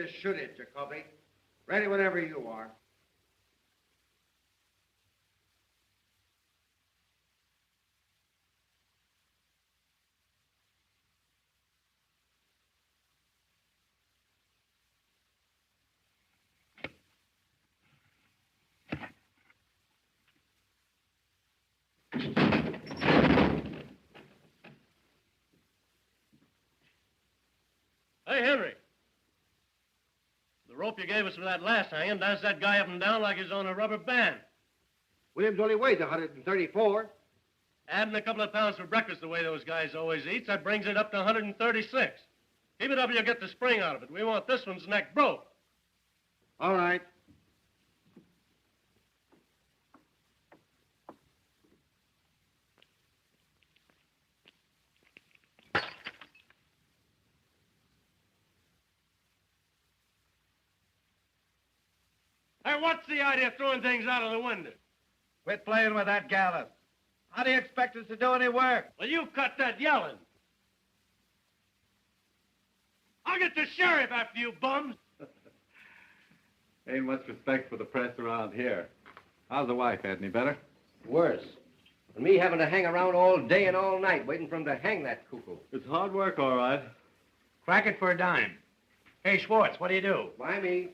Just shoot it, Jacoby. Ready whenever you are. Hey, Henry. The rope you gave us for that last hanging dances that guy up and down like he's on a rubber band. Williams only weighs 134. Adding a couple of pounds for breakfast the way those guys always eat, that brings it up to 136. Keep it up, you'll get the spring out of it. We want this one's neck broke. All right. Hey, what's the idea of throwing things out of the window? Quit playing with that gallows. How do you expect us to do any work? Well, you cut that yelling. I'll get the sheriff after you bums. Ain't much respect for the press around here. How's the wife? Any better? Worse. And me having to hang around all day and all night waiting for him to hang that cuckoo. It's hard work, all right. Crack it for a dime. Hey, Schwartz, what do you do? Why me?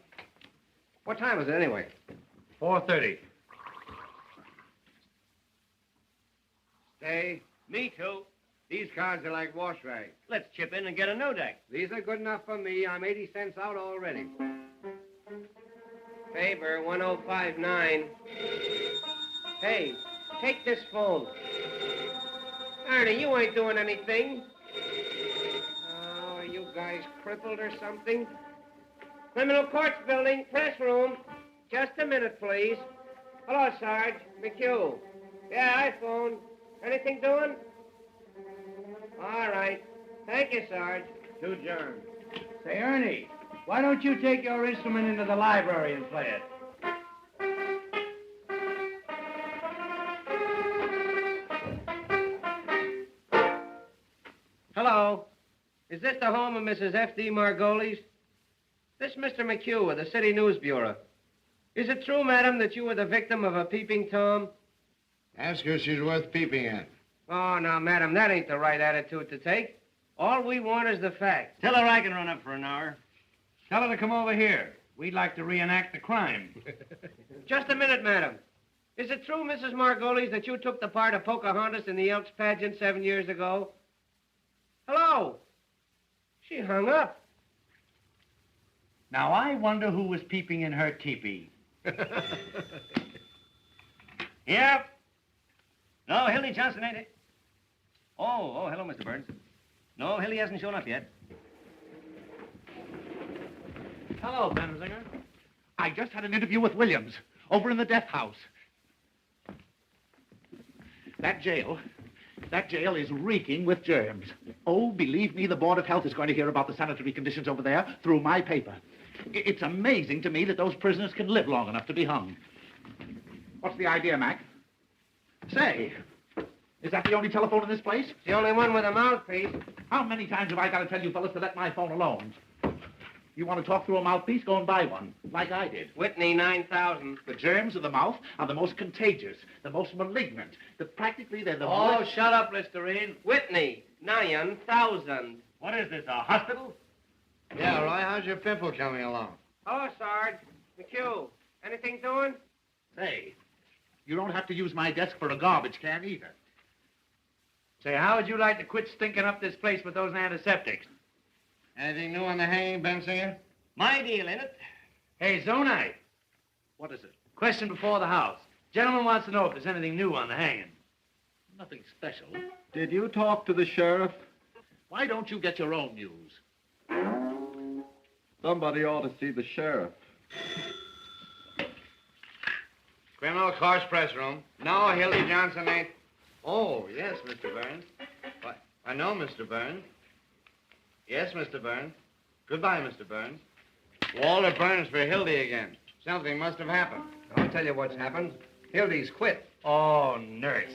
What time is it anyway? 4:30. Stay. Me too. These cards are like wash rags. Let's chip in and get a no deck. These are good enough for me. I'm 80 cents out already. Favor 1059. Hey, take this phone. Ernie, you ain't doing anything. Oh, are you guys crippled or something? Criminal Courts Building, press room. Just a minute, please. Hello, Sarge. McHugh. Yeah, iPhone. Anything doing? All right. Thank you, Sarge. To John. Say, Ernie, why don't you take your instrument into the library and play it? Hello. Is this the home of Mrs. F.D. Margolis? This is Mr. McHugh of the City News Bureau. Is it true, madam, that you were the victim of a peeping Tom? Ask her if she's worth peeping at. Oh, now, madam, that ain't the right attitude to take. All we want is the facts. Tell her I can run up for an hour. Tell her to come over here. We'd like to reenact the crime. Just a minute, madam. Is it true, Mrs. Margolis, that you took the part of Pocahontas in the Elks pageant 7 years ago? Hello? She hung up. Now, I wonder who was peeping in her teepee. Yep. No, Hildy Johnson, ain't it? Oh, hello, Mr. Burns. No, Hildy hasn't shown up yet. Hello, Benzinger. I just had an interview with Williams over in the death house. That jail is reeking with germs. Oh, believe me, the Board of Health is going to hear about the sanitary conditions over there through my paper. It's amazing to me that those prisoners can live long enough to be hung. What's the idea, Mac? Say, is that the only telephone in this place? It's the only one with a mouthpiece. How many times have I got to tell you fellas to let my phone alone? You want to talk through a mouthpiece? Go and buy one, like I did. Whitney, 9,000. The germs of the mouth are the most contagious, the most malignant. Practically, they're the Oh, worst... shut up, Listerine. Whitney, 9,000. What is this, a hospital? Yeah, Roy, how's your pimple coming along? Hello, Sarge. McHugh. Anything doing? Say, you don't have to use my desk for a garbage can either. Say, how would you like to quit stinking up this place with those antiseptics? Anything new on the hanging, Bensinger? My deal in it. Hey, Zonite. What is it? Question before the house. Gentleman wants to know if there's anything new on the hanging. Nothing special. Did you talk to the sheriff? Why don't you get your own news? Somebody ought to see the sheriff. Criminal Courts press room. No, Hildy Johnson ain't... Oh, yes, Mr. Burns. What? I know, Mr. Burns. Yes, Mr. Burns. Goodbye, Mr. Burns. Walter Burns for Hildy again. Something must have happened. I'll tell you what's happened. Hildy's quit. Oh, nurse.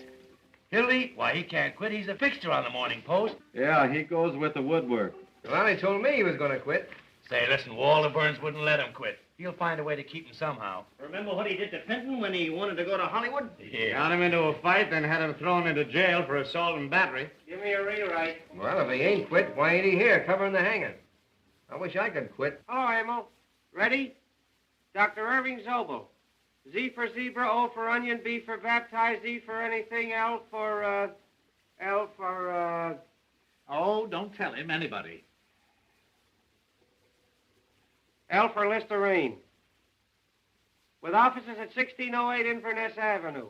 Hildy, why, he can't quit. He's a fixture on the Morning Post. Yeah, he goes with the woodwork. Well, he told me he was going to quit. Say, listen, Walter Burns wouldn't let him quit. He'll find a way to keep him somehow. Remember what he did to Fenton when he wanted to go to Hollywood? Yeah. Got him into a fight, then had him thrown into jail for assault and battery. Give me a rewrite. Well, if he ain't quit, why ain't he here covering the hanging? I wish I could quit. Hello, Emil. Ready? Dr. Irving Zobel. Z for zebra, O for onion, B for baptized, E for anything, L for, Oh, don't tell him, anybody. L for Listerine. With offices at 1608 Inverness Avenue.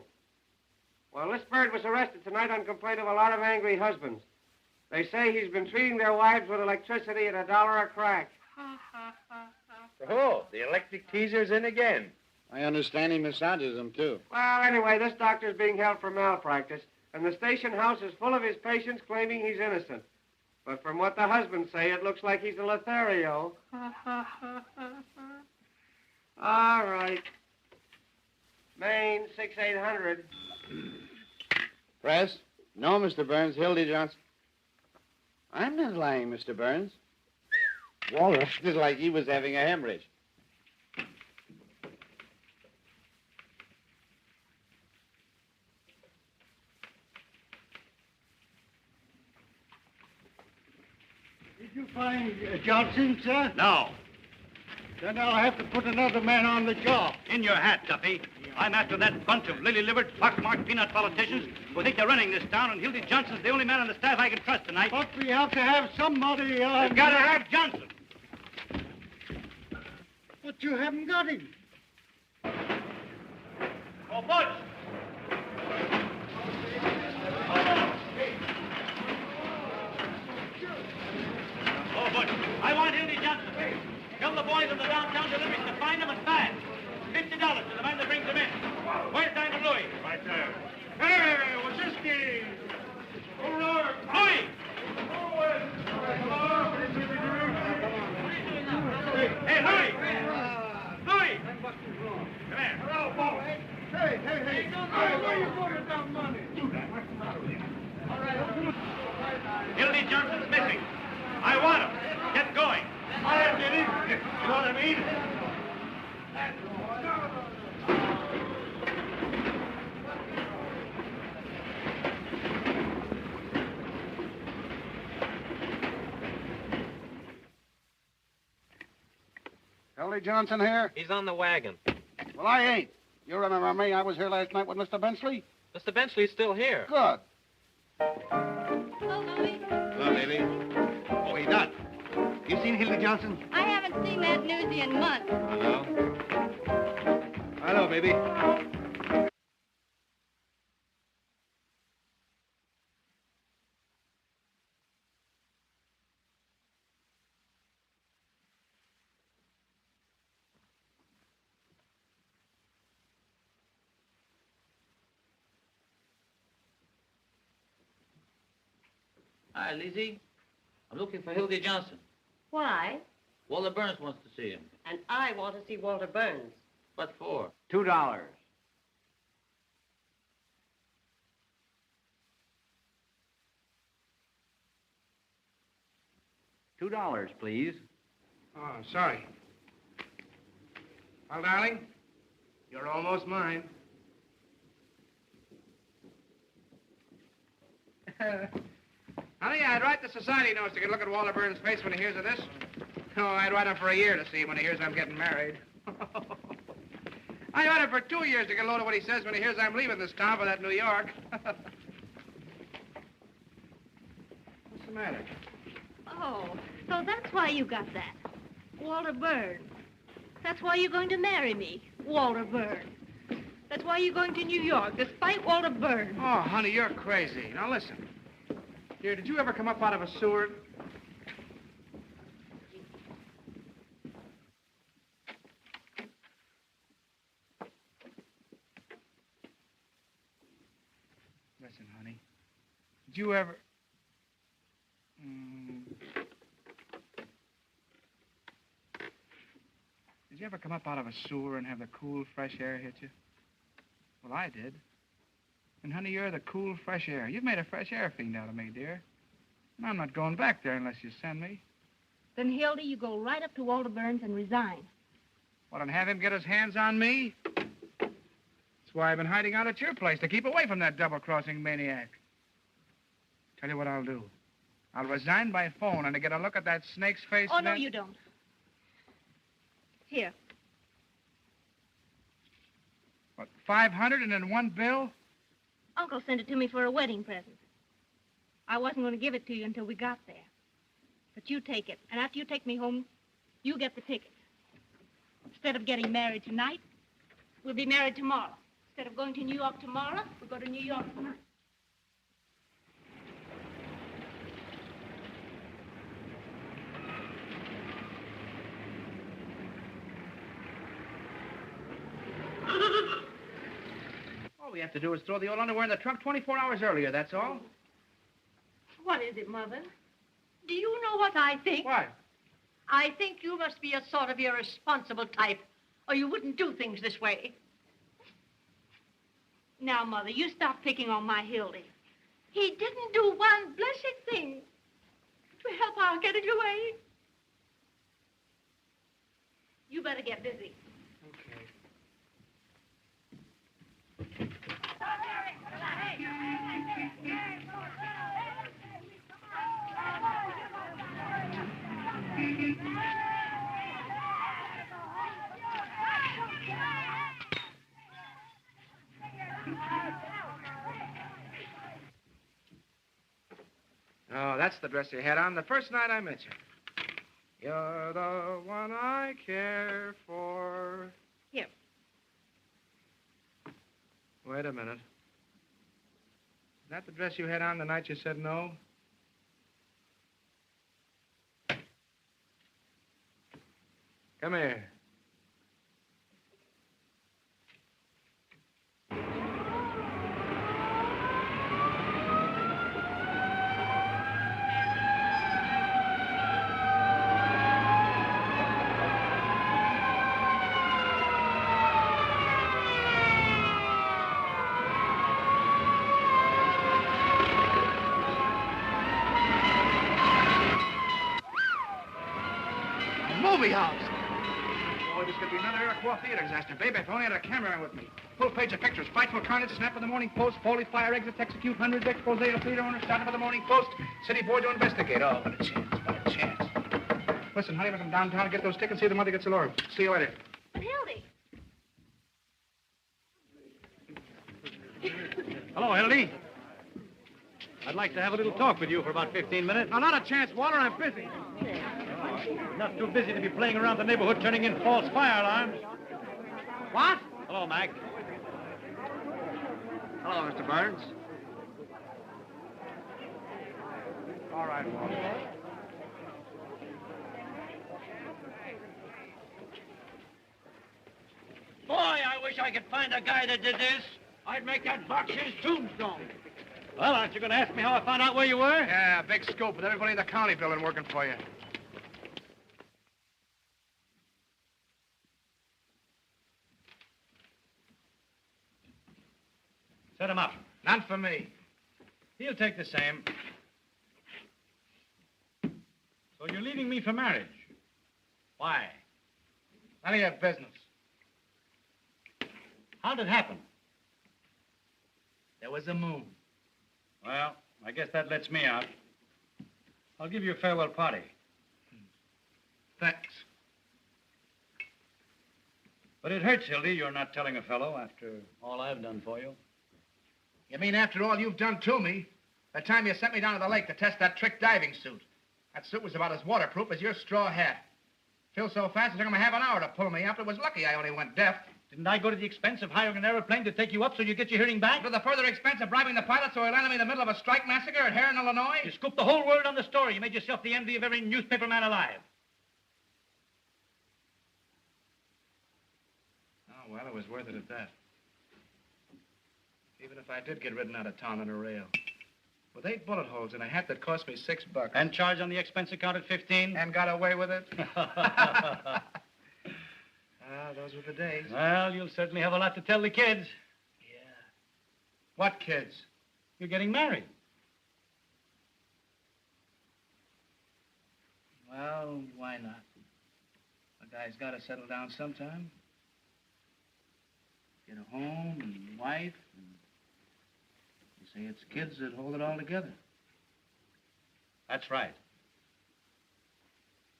Well, this bird was arrested tonight on complaint of a lot of angry husbands. They say he's been treating their wives with electricity at $1 a crack. Oh, the electric teaser's in again. I understand he massages them, too. Well, anyway, this doctor's being held for malpractice, and the station house is full of his patients claiming he's innocent. But from what the husbands say, it looks like he's a Lothario. All right. Maine, 6800. Press? No, Mr. Burns. Hildy Johnson. I'm not lying, Mr. Burns. Walter acted like he was having a hemorrhage. Did you find Johnson, sir? No. Then I'll have to put another man on the job. In your hat, Duffy. I'm after that bunch of lily-livered, pockmarked peanut politicians who think they're running this town, and Hildy Johnson's the only man on the staff I can trust tonight. But we have to have somebody, You've got to have Johnson. But you haven't got him. Oh, Butch! Oh, Butch, I want Hildy Johnson. Tell the boys of the downtown deliveries to find him and fast. $50 to the man that brings him in. Where's Diamond Louis? Right there. Hey, Wazinski! Louis! Hey, Louis! Louis! Come here. Hello, boss. Hey. Hey, where you putting that money? Hildy Johnson's missing. I want him. Get going. I did it. You know what I mean? Hildy Johnson here? He's on the wagon. Well, I ain't. You remember me? I was here last night with Mr. Benchley. Mr. Benchley's still here. Good. Hello, Louie. Hello, baby. Oh, he done. You seen Hildy Johnson? I haven't seen that newsie in months. Hello. Hello, baby. Hi, Lizzie. I'm looking for Hildy Johnson. Why? Walter Burns wants to see him. And I want to see Walter Burns. What for? $2. $2, please. Oh, sorry. Well, darling, you're almost mine. Honey, I'd write the society notes to get a look at Walter Burns' face when he hears of this. Oh, I'd write him for a year to see when he hears I'm getting married. I'd write him for 2 years to get a load of what he says when he hears I'm leaving this town for that New York. What's the matter? Oh, so that's why you got that. Walter Burns. That's why you're going to marry me, Walter Burns. That's why you're going to New York, despite Walter Burns. Oh, honey, you're crazy. Now, listen. Dear, did you ever come up out of a sewer? Listen, honey. Did you ever... Did you ever come up out of a sewer and have the cool, fresh air hit you? Well, I did. And, honey, you're the cool, fresh air. You've made a fresh air fiend out of me, dear. And I'm not going back there unless you send me. Then, Hildy, you go right up to Walter Burns and resign. Well, and have him get his hands on me? That's why I've been hiding out at your place, to keep away from that double-crossing maniac. Tell you what I'll do. I'll resign by phone and to get a look at that snake's face. Oh, no, you don't. Here. What, 500 and in one bill? Uncle sent it to me for a wedding present. I wasn't going to give it to you until we got there. But you take it, and after you take me home, you get the ticket. Instead of getting married tonight, we'll be married tomorrow. Instead of going to New York tomorrow, we'll go to New York tonight. All we have to do is throw the old underwear in the trunk 24 hours earlier, that's all. What is it, Mother? Do you know what I think? What? I think you must be a sort of irresponsible type, or you wouldn't do things this way. Now, Mother, you stop picking on my Hildy. He didn't do one blessed thing to help our getting away. You better get busy. Oh, that's the dress you had on the first night I met you. You're the one I care for. Here. Wait a minute. Is that the dress you had on the night you said no? Come here. Movie house. Boy, this could be another Iroquois theater disaster. Baby, if I only had a camera with me. Full page of pictures. Frightful carnage, snap of the Morning Post. Foley fire exits, execute hundreds, expose of theater owners, started by the Morning Post. City board to investigate. Oh, what a chance, what a chance. Listen, honey, we're from downtown and get those tickets. See if the mother gets a lure. See you later. Hildy. Hello, Hildy. I'd like to have a little talk with you for about 15 minutes. No, not a chance, Walter. I'm busy. Not too busy to be playing around the neighborhood turning in false fire alarms. What? Hello, Mac. Hello, Mr. Burns. All right, Walter. Boy, I wish I could find a guy that did this. I'd make that box his tombstone. Well, aren't you going to ask me how I found out where you were? Yeah, big scoop with everybody in the county building working for you. Set him up. Not for me. He'll take the same. So you're leaving me for marriage. Why? None of your business. How'd it happen? There was a moon. Well, I guess that lets me out. I'll give you a farewell party. Thanks. But it hurts, Hildy, you're not telling a fellow after all I've done for you. You mean after all you've done to me? The time you sent me down to the lake to test that trick diving suit. That suit was about as waterproof as your straw hat. Filled so fast it took him a half an hour to pull me up. It was lucky I only went deaf. Didn't I go to the expense of hiring an airplane to take you up so you get your hearing back? To the further expense of bribing the pilot so he landed me in the middle of a strike massacre at Heron, Illinois? You scooped the whole world on the story. You made yourself the envy of every newspaper man alive. Oh, well, it was worth it at that. Even if I did get ridden out of town on a rail. With 8 bullet holes in a hat that cost me $6. And charged on the expense account at 15? And got away with it? Those were the days. Well, you'll certainly have a lot to tell the kids. Yeah. What kids? You're getting married. Well, Well, why not? A guy's got to settle down sometime. Get a home and wife. And you say it's kids that hold it all together. That's right.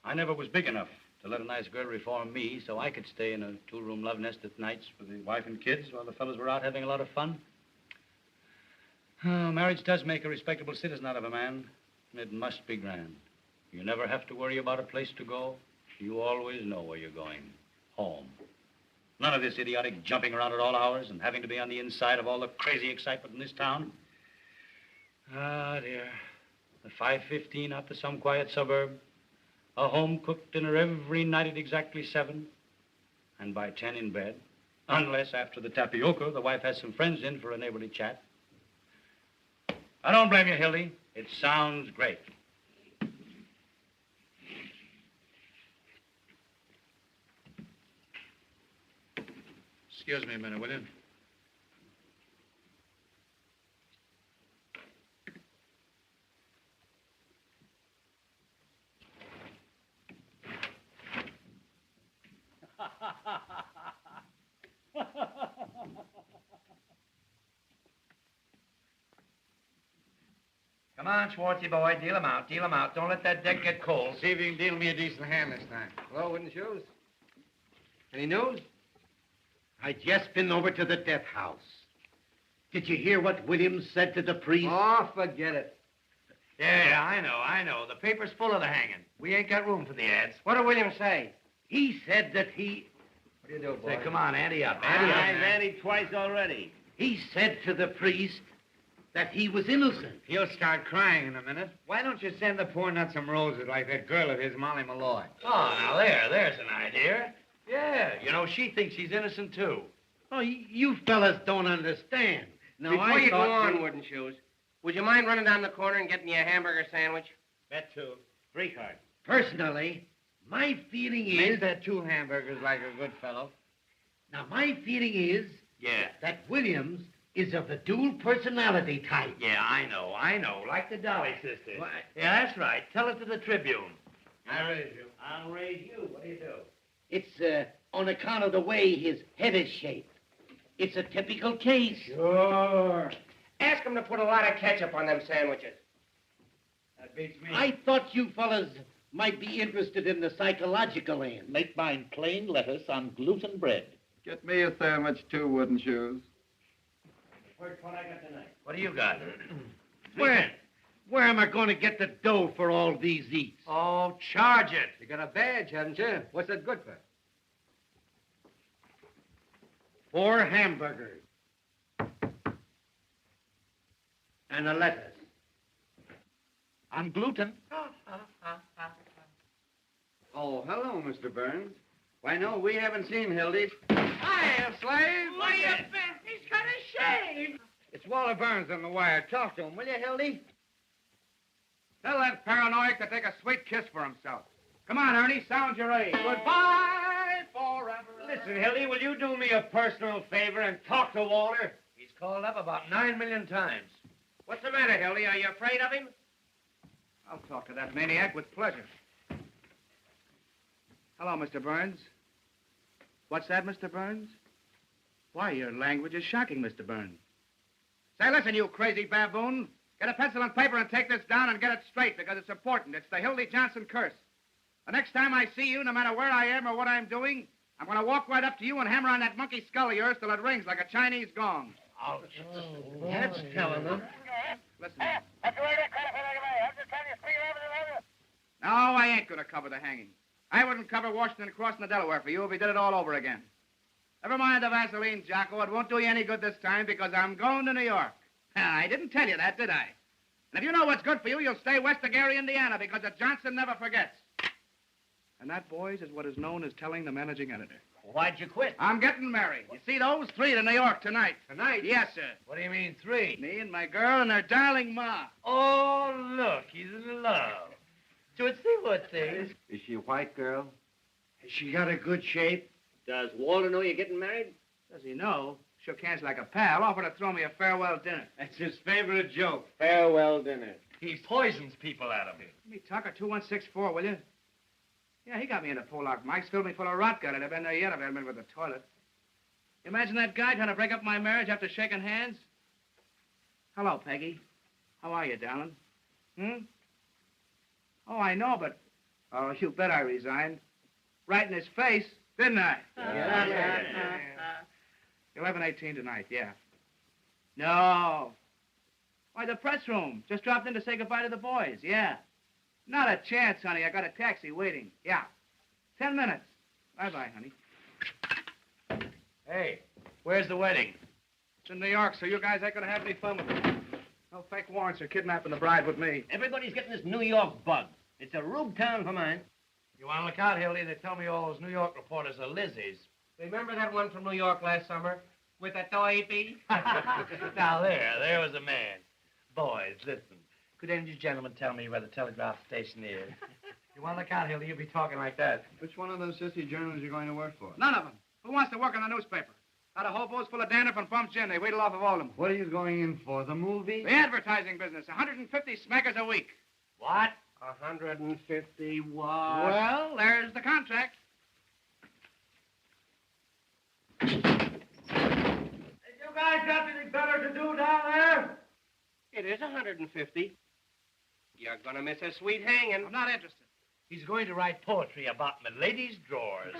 I never was big enough to let a nice girl reform me so I could stay in a two-room love nest at nights with the wife and kids while the fellas were out having a lot of fun. Oh, marriage does make a respectable citizen out of a man. It must be grand. You never have to worry about a place to go. You always know where you're going. Home. None of this idiotic jumping around at all hours and having to be on the inside of all the crazy excitement in this town. Ah, dear. The 5:15 out to some quiet suburb. A home-cooked dinner every night at exactly 7. And by 10 in bed. Unless after the tapioca, the wife has some friends in for a neighborly chat. I don't blame you, Hildy. It sounds great. Excuse me a minute, will you? Come on, Schwartzy boy, deal him out, deal him out. Don't let that deck get cold. See if you can deal me a decent hand this time. Hello, Wooden Shoes. Any news? I just been over to the death house. Did you hear what Williams said to the priest? Oh, forget it. Yeah, I know. The paper's full of the hanging. We ain't got room for the ads. What did Williams say? He said that he... What do you do, boy? Say, come on, ante up. I've anted twice already. He said to the priest that he was innocent. He'll start crying in a minute. Why don't you send the poor nut some roses like that girl of his, Molly Malloy? Oh, now there's an idea. Yeah, you know, she thinks he's innocent, too. Oh, you fellas don't understand. Now, Before I you go thought on, Wooden Shoes, would you mind running down the corner and getting me a hamburger sandwich? Bet two. 3 cards. Personally, my feeling is... Make that 2 hamburgers like a good fellow. Now, my feeling is... Yeah. That Williams is of the dual personality type. Yeah, I know. Like the Dolly sisters. What? Yeah, that's right. Tell it to the Tribune. I'll raise you. I'll raise you. What do you do? It's on account of the way his head is shaped. It's a typical case. Sure. Ask him to put a lot of ketchup on them sandwiches. That beats me. I thought you fellas might be interested in the psychological end. Make mine plain lettuce on gluten bread. Get me a sandwich, too, Wooden Shoes. First one I got tonight. What do you got? Where am I going to get the dough for all these eats? Oh, charge it. You got a badge, haven't you? What's that good for? 4 hamburgers. And a lettuce. On gluten. Oh, hello, Mr. Burns. Why, no, we haven't seen Hildy. Hiya, slave. Why, you bet. He's got a shave. It's Walter Burns on the wire. Talk to him, will you, Hildy? Tell that paranoiac to take a sweet kiss for himself. Come on, Ernie, sound your age. Goodbye forever. Listen, Hildy, will you do me a personal favor and talk to Walter? He's called up about 9 million times. What's the matter, Hildy? Are you afraid of him? I'll talk to that maniac with pleasure. Hello, Mr. Burns. What's that, Mr. Burns? Why, your language is shocking, Mr. Burns. Say, listen, you crazy baboon. Get a pencil and paper and take this down and get it straight, because it's important. It's the Hildy Johnson curse. The next time I see you, no matter where I am or what I'm doing, I'm going to walk right up to you and hammer on that monkey skull of yours till it rings like a Chinese gong. Ouch. That's telling them. Listen. No, I ain't going to cover the hanging. I wouldn't cover Washington crossing the Delaware for you if he did it all over again. Never mind the Vaseline, Jocko. It won't do you any good this time because I'm going to New York. I didn't tell you that, did I? And if you know what's good for you, you'll stay west of Gary, Indiana, because the Johnson never forgets. And that, boys, is what is known as telling the managing editor. Why'd you quit? I'm getting married. You see those 3 to New York tonight. Tonight? Yes, sir. What do you mean 3? Me and my girl and her darling ma. Oh, look, he's in love. Is she a white girl? Has she got a good shape? Does Walter know you're getting married? Does he know? Shook hands like a pal. Offered to throw me a farewell dinner. That's his favorite joke. Farewell dinner. He poisons people out of him. Give me Tucker 2164, will you? Yeah, he got me in a Polak. Mike's filled me full of rot gut. I'd have been there yet if I hadn't been with the toilet. Imagine that guy trying to break up my marriage after shaking hands. Hello, Peggy. How are you, darling? Oh, I know, but... Oh, you bet I resigned. Right in his face, didn't I? 11:18 tonight, yeah. No. Why, the press room. Just dropped in to say goodbye to the boys, yeah. Not a chance, honey. I got a taxi waiting. Yeah. 10 minutes. Bye-bye, honey. Hey, where's the wedding? It's in New York, so you guys ain't gonna have any fun with it. No fake warrants or kidnapping the bride with me. Everybody's getting this New York bug. It's a rube town for mine. You want to look out, Hildy? They tell me all those New York reporters are Lizzies. Remember that one from New York last summer? With a toy bee? Now, there was a man. Boys, listen. Could any of you gentlemen tell me where the telegraph station is? You want to look out, Hildy? You'll be talking like that. Which one of those sissy journals are you going to work for? None of them. Who wants to work in the newspaper? Out of hobos full of dandruff and bumps gin. They wheedle off of all of them. What are you going in for, the movie? The advertising business. 150 smackers a week. What? 150 what? Well, there's the contract. Hey, you guys got anything better to do down there? It is 150. You're gonna miss a sweet hanging. I'm not interested. He's going to write poetry about my lady's drawers.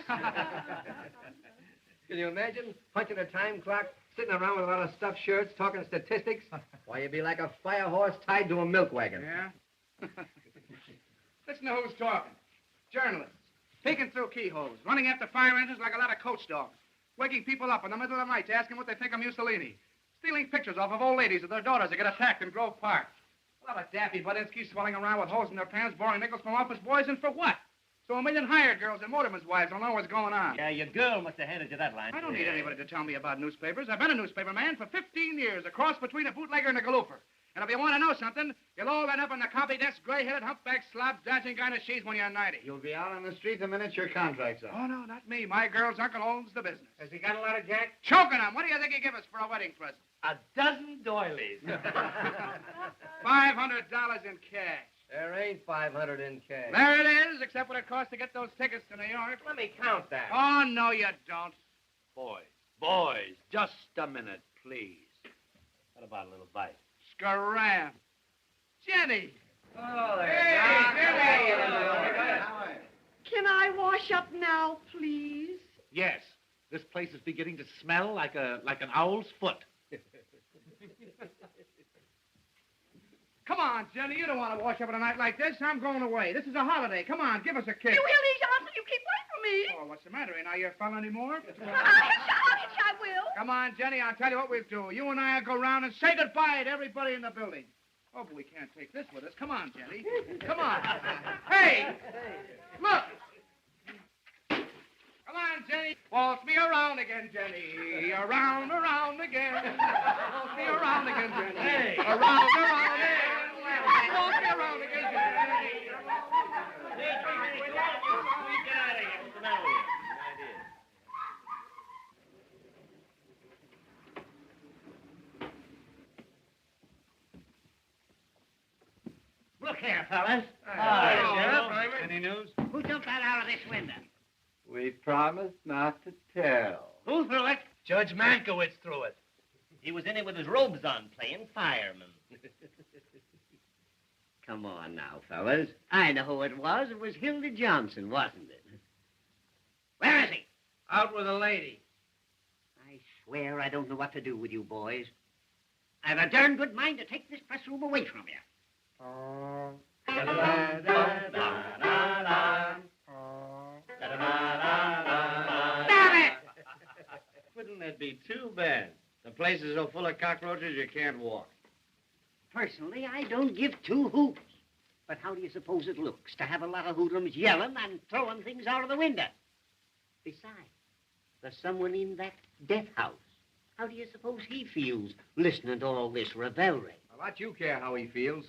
Can you imagine punching a time clock, sitting around with a lot of stuffed shirts, talking statistics? Why, you'd be like a fire horse tied to a milk wagon. Yeah? Listen to who's talking. Journalists. Peeking through keyholes, running after fire engines like a lot of coach dogs, waking people up in the middle of the night to ask them what they think of Mussolini, stealing pictures off of old ladies of their daughters that get attacked in Grove Park. A lot of daffy Budinsky swelling around with holes in their pants, borrowing nickels from office boys, and for what? So 1 million hired girls and motormen's wives don't know what's going on. Yeah, your girl must have handed you that line. I don't need anybody to tell me about newspapers. I've been a newspaper man for 15 years, a cross between a bootlegger and a galoofer. And if you want to know something, you'll all end up in the copy desk, gray-headed, humpback, slob, dancing kind of she's when you're 90. You'll be out on the street the minute your contract's up. Oh, no, not me. My girl's uncle owns the business. Has he got a lot of jack? Choking him. What do you think he'd give us for a wedding present? A dozen doilies. $500 in cash. There ain't 500 in cash. There it is, except what it costs to get those tickets to New York. Let me count that. Oh, no, you don't. Boys, just a minute, please. What about a little bite? Scram. Jenny. Oh, there. Hey, Jenny. Can I wash up now, please? Yes. This place is beginning to smell like an owl's foot. Come on, Jenny. You don't want to wash up on a night like this. I'm going away. This is a holiday. Come on, give us a kiss. You Hildy Johnson, you keep away from me. Oh, what's the matter? Ain't I your fella anymore? I will. Come on, Jenny. I'll tell you what we'll do. You and I'll go round and say goodbye to everybody in the building. Oh, but we can't take this with us. Come on, Jenny. Come on. Hey! Look! Come on, Jenny. Waltz me around again, Jenny. Around again. Waltz me around again, Jenny. Hey. Around again. Waltz me around again, Jenny. Get out of here. What's the matter with you? Look here, fellas. Any news? Who jumped that out of this window? We promised not to tell. Who threw it? Judge Mankiewicz threw it. He was in it with his robes on, playing fireman. Come on now, fellas. I know who it was. It was Hildy Johnson, wasn't it? Where is he? Out with a lady. I swear I don't know what to do with you boys. I've a darn good mind to take this press room away from you. Damn it! Wouldn't that be too bad? The place is so full of cockroaches you can't walk. Personally, I don't give two hoots. But how do you suppose it looks to have a lot of hoodlums yelling and throwing things out of the window? Besides, there's someone in that death house. How do you suppose he feels listening to all this revelry? Well, what you care how he feels?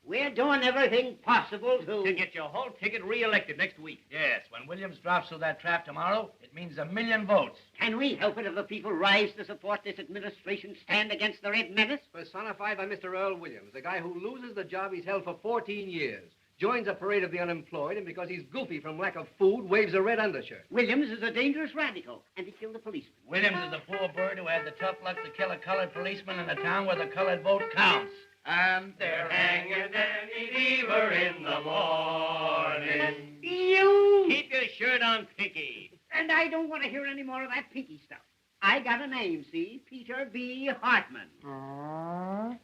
We're doing everything possible To get your whole ticket reelected next week. Yes, when Williams drops through that trap tomorrow, it means 1 million votes. Can we help it if the people rise to support this administration, stand against the Red Menace? Personified by Mr. Earl Williams, the guy who loses the job he's held for 14 years. joins a parade of the unemployed, and because he's goofy from lack of food, waves a red undershirt. Williams is a dangerous radical, and he killed a policeman. Williams is a poor bird who had the tough luck to kill a colored policeman in a town where the colored vote counts. And They're hanging Danny Deaver in the morning. You! Keep your shirt on, Pinky. And I don't want to hear any more of that pinky stuff. I got a name, see? Peter B. Hartman. Stop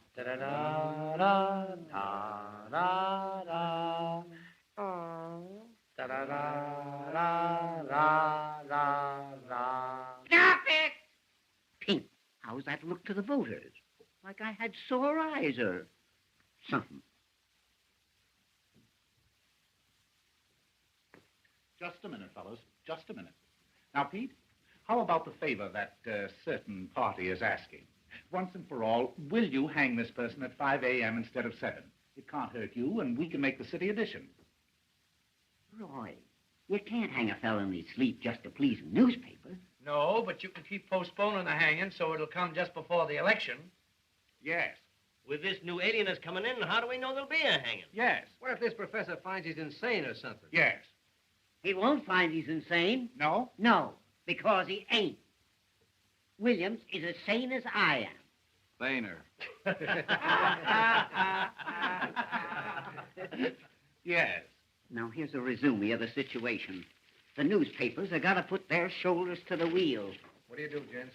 it! Pink, how's that look to the voters? Like I had sore eyes or something. Just a minute, fellows. Just a minute. Now, Pete, how about the favor that certain party is asking? Once and for all, will you hang this person at 5 a.m. instead of 7? It can't hurt you, and we can make the city edition. Roy, you can't hang a fellow in his sleep just to please a newspaper. No, but you can keep postponing the hanging so it'll come just before the election. Yes. With this new alienist coming in, how do we know there'll be a hanging? Yes. What if this professor finds he's insane or something? Yes. He won't find he's insane. No? No, because he ain't. Williams is as sane as I am. Saner. Yes. Now, here's a resume of the situation. The newspapers have got to put their shoulders to the wheel. What do you do, gents?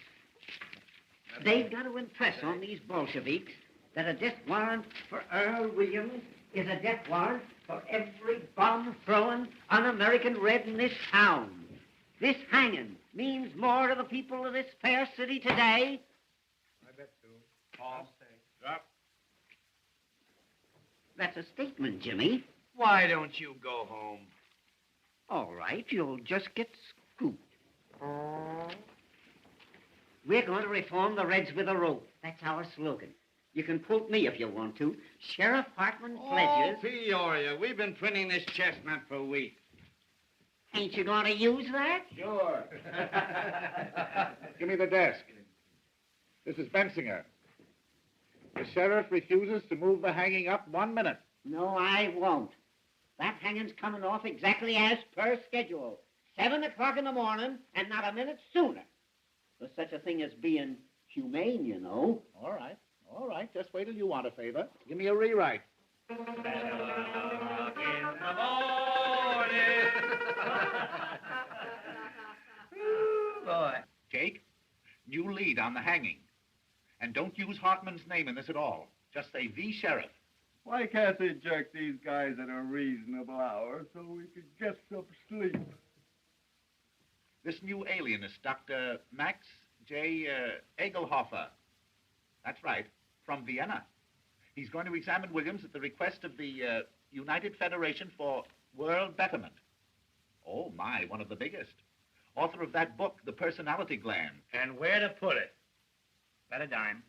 They've got to impress on these Bolsheviks that a death warrant for Earl Williams is a death warrant for every bomb-throwing un-American red in this town. This hanging means more to the people of this fair city today. I bet so. Paul, drop. That's a statement, Jimmy. Why don't you go home? All right, you'll just get scooped. We're going to reform the Reds with a rope. That's our slogan. You can quote me if you want to. Sheriff Hartman pledges... Oh, Peoria, we've been printing this chestnut for weeks. Ain't you going to use that? Sure. Give me the desk. This is Bensinger. The sheriff refuses to move the hanging up 1 minute. No, I won't. That hanging's coming off exactly as per schedule. 7 o'clock in the morning, and not a minute sooner. There's such a thing as being humane, you know. All right. All right. Just wait till you want a favor. Give me a rewrite. In the morning. Boy. Jake, you lead on the hanging. And don't use Hartman's name in this at all. Just say the sheriff. Why can't they jerk these guys at a reasonable hour so we could get some sleep? This new alienist, Dr. Max J. Egelhofer. That's right, from Vienna. He's going to examine Williams at the request of the United Federation for World Betterment. Oh, my, one of the biggest. Author of that book, The Personality Gland. And where to put it? Bet a dime.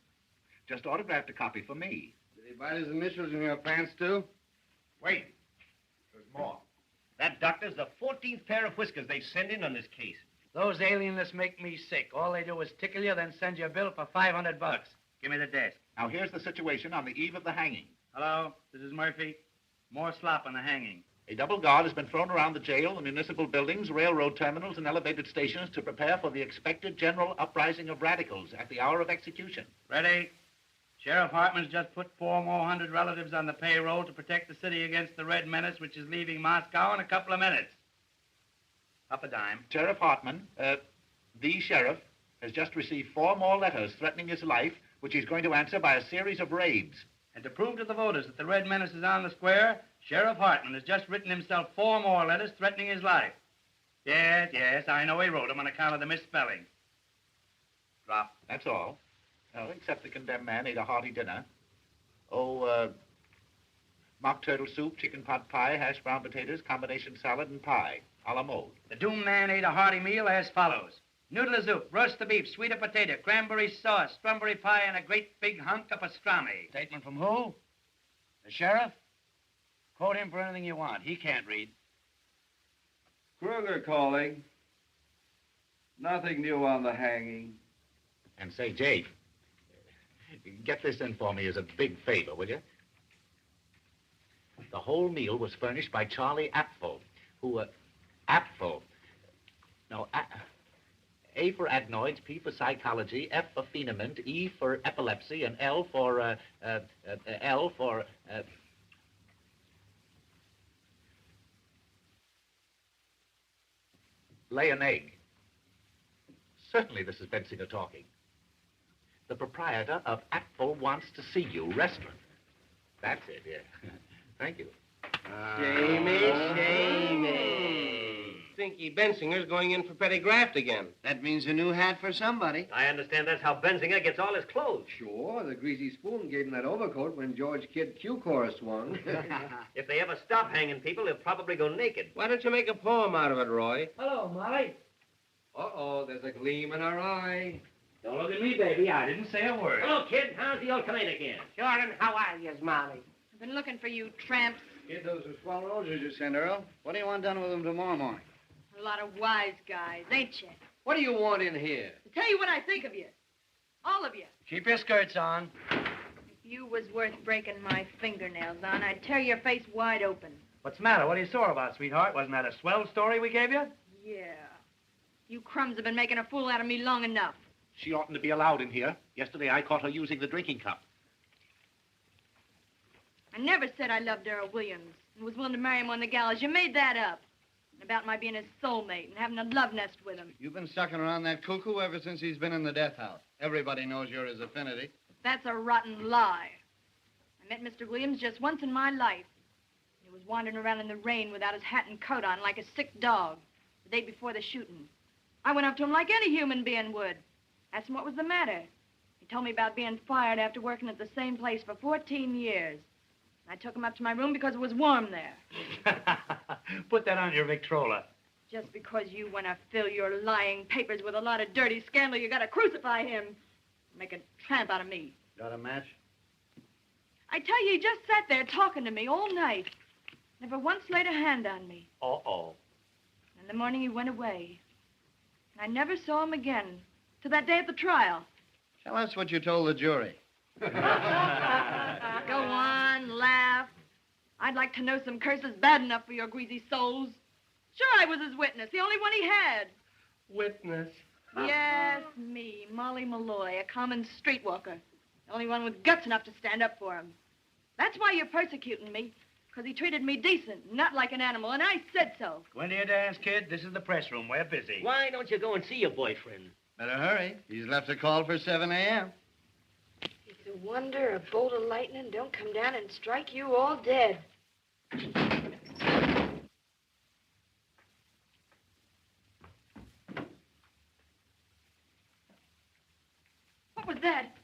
Just autographed a copy for me. Did he bite his initials in your pants, too? Wait. There's more. That doctor's the 14th pair of whiskers they send in on this case. Those alienists make me sick. All they do is tickle you, then send you a bill for $500. Give me the desk. Now, here's the situation on the eve of the hanging. Hello, this is Murphy. More slop on the hanging. A double guard has been thrown around the jail, the municipal buildings, railroad terminals, and elevated stations to prepare for the expected general uprising of radicals at the hour of execution. Ready? Sheriff Hartman's just put 4 more hundred relatives on the payroll to protect the city against the Red Menace, which is leaving Moscow in a couple of minutes. Up a dime. Sheriff Hartman, the sheriff, has just received 4 more letters threatening his life, which he's going to answer by a series of raids. And to prove to the voters that the Red Menace is on the square, Sheriff Hartman has just written himself 4 more letters threatening his life. Yes, I know he wrote them on account of the misspelling. Drop. That's all. Well, except the condemned man ate a hearty dinner. Mock turtle soup, chicken pot pie, hash brown potatoes, combination salad, and pie, a la mode. The doomed man ate a hearty meal as follows. Noodle soup, roast the beef, sweet potato, cranberry sauce, strawberry pie, and a great big hunk of pastrami. Statement from who? The sheriff? Quote him for anything you want. He can't read. Kruger calling. Nothing new on the hanging. And say, Jake, get this in for me as a big favor, will you? The whole meal was furnished by Charlie Apfel, who, Apfel. No, A for adenoids, P for psychology, F for phenoment, E for epilepsy, and L for, lay an egg. Certainly this is Bensinger talking. The proprietor of Apfel Wants to See You restaurant. That's it, yeah. Thank you. Shamey. Stinky Bensinger's going in for petty graft again. That means a new hat for somebody. I understand that's how Bensinger gets all his clothes. Sure, the greasy spoon gave him that overcoat when George Kidd Q-Corps swung. If they ever stop hanging people, they'll probably go naked. Why don't you make a poem out of it, Roy? Hello, Molly. Uh-oh, there's a gleam in her eye. Don't look at me, baby. I didn't say a word. Hello, kid. How's the old tomato again? Sure, and how are you, Molly? I've been looking for you, tramps. Kid, those are swell roses you sent, Earl. What do you want done with them tomorrow morning? A lot of wise guys, ain't you? What do you want in here? To tell you what I think of you. All of you. Keep your skirts on. If you was worth breaking my fingernails on, I'd tear your face wide open. What's the matter? What are you sore about, sweetheart? Wasn't that a swell story we gave you? Yeah. You crumbs have been making a fool out of me long enough. She oughtn't to be allowed in here. Yesterday I caught her using the drinking cup. I never said I loved Earl Williams and was willing to marry him on the gallows. You made that up. And about my being his soulmate and having a love nest with him. You've been sucking around that cuckoo ever since he's been in the death house. Everybody knows you're his affinity. That's a rotten lie. I met Mr. Williams just once in my life. He was wandering around in the rain without his hat and coat on like a sick dog the day before the shooting. I went up to him like any human being would. Asked him what was the matter. He told me about being fired after working at the same place for 14 years. I took him up to my room because it was warm there. Put that on your Victrola. Just because you want to fill your lying papers with a lot of dirty scandal, you got to crucify him. Make a tramp out of me. Got a match? I tell you, he just sat there talking to me all night. Never once laid a hand on me. Uh-oh. In the morning, he went away. I never saw him again, to that day at the trial. Tell us what you told the jury. Go on, laugh. I'd like to know some curses bad enough for your greasy souls. Sure, I was his witness, the only one he had. Witness? Yes, me, Molly Malloy, a common streetwalker. The only one with guts enough to stand up for him. That's why you're persecuting me, because he treated me decent, not like an animal, and I said so. Go into your dance, kid. This is the press room. We're busy. Why don't you go and see your boyfriend? Better hurry. He's left a call for 7 a.m. It's a wonder a bolt of lightning don't come down and strike you all dead. What was that?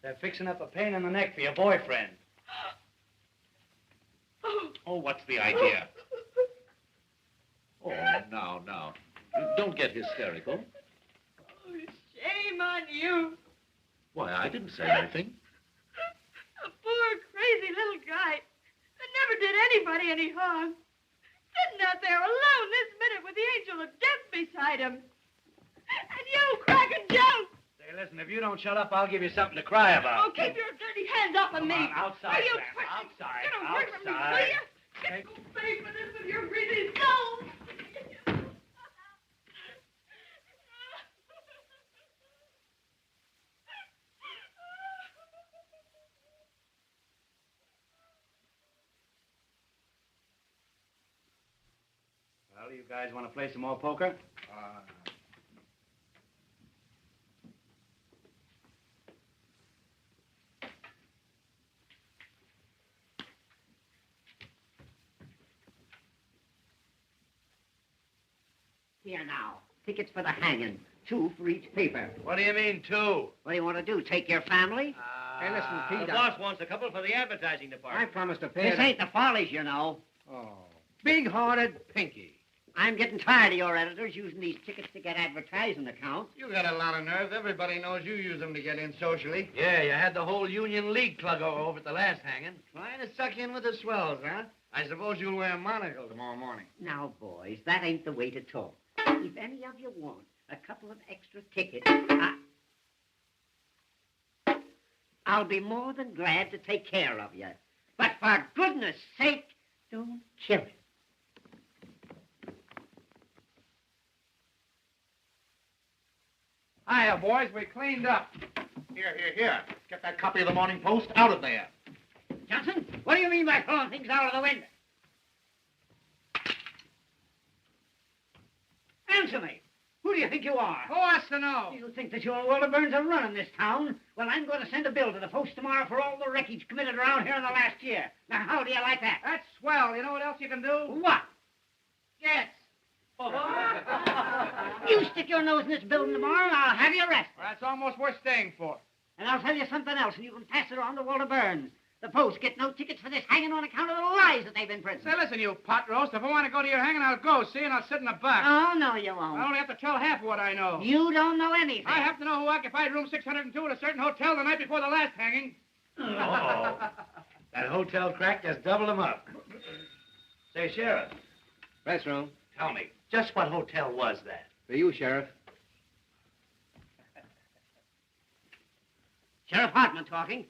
They're fixing up a pain in the neck for your boyfriend. Oh, what's the idea? Oh, now. Don't get hysterical. Oh, shame on you. Why, I didn't say anything. A poor, crazy little guy that never did anybody any harm. Sitting out there alone this minute with the angel of death beside him. And you cracking jokes. Say, listen, if you don't shut up, I'll give you something to cry about. Oh, keep your dirty hands off of me. Come on, outside, Are you Sam, crazy? outside, Get away from me, will outside. you? Get no pay for this with your greasy soul. Well, you guys want to play some more poker? Here now. Tickets for the hanging. 2 for each paper. What do you mean, 2? What do you want to do, take your family? Hey, listen, Pete. The boss wants a couple for the advertising I department. promised to pay This ain't the Follies, you know. Oh, big-hearted Pinky. I'm getting tired of your editors using these tickets to get advertising accounts. You got a lot of nerve. Everybody knows you use them to get in socially. Yeah, you had the whole Union League plug over at the last hanging. Trying to suck you in with the swells, huh? I suppose you'll wear a monocle tomorrow morning. Now, boys, that ain't the way to talk. If any of you want a couple of extra tickets, I'll be more than glad to take care of you. But for goodness sake, Milestone, kill it. Hiya, boys. We cleaned up. Here. Get that copy of the Morning Post out of there. Johnson, what do you mean by throwing things out of the window? Answer me. Who do you think you are? Who wants to know? You think that your Walter Burns are running this town? Well, I'm going to send a bill to the Post tomorrow for all the wreckage committed around here in the last year. Now, how do you like that? That's swell. You know what else you can do? What? Yes. You stick your nose in this building tomorrow, and I'll have you arrested. Well, that's almost worth staying for. And I'll tell you something else, and you can pass it on to Walter Burns. The Post get no tickets for this hanging on account of the lies that they've been printing. Say, listen, you pot roast. If I want to go to your hanging, I'll go, see, and I'll sit in the back. Oh, no, you won't. I only have to tell half of what I know. You don't know anything. I have to know who occupied room 602 at a certain hotel the night before the last hanging. Oh, that hotel crack just doubled them up. Say, Sheriff. Press room. Tell me, just what hotel was that? For you, Sheriff. Sheriff Hartman talking.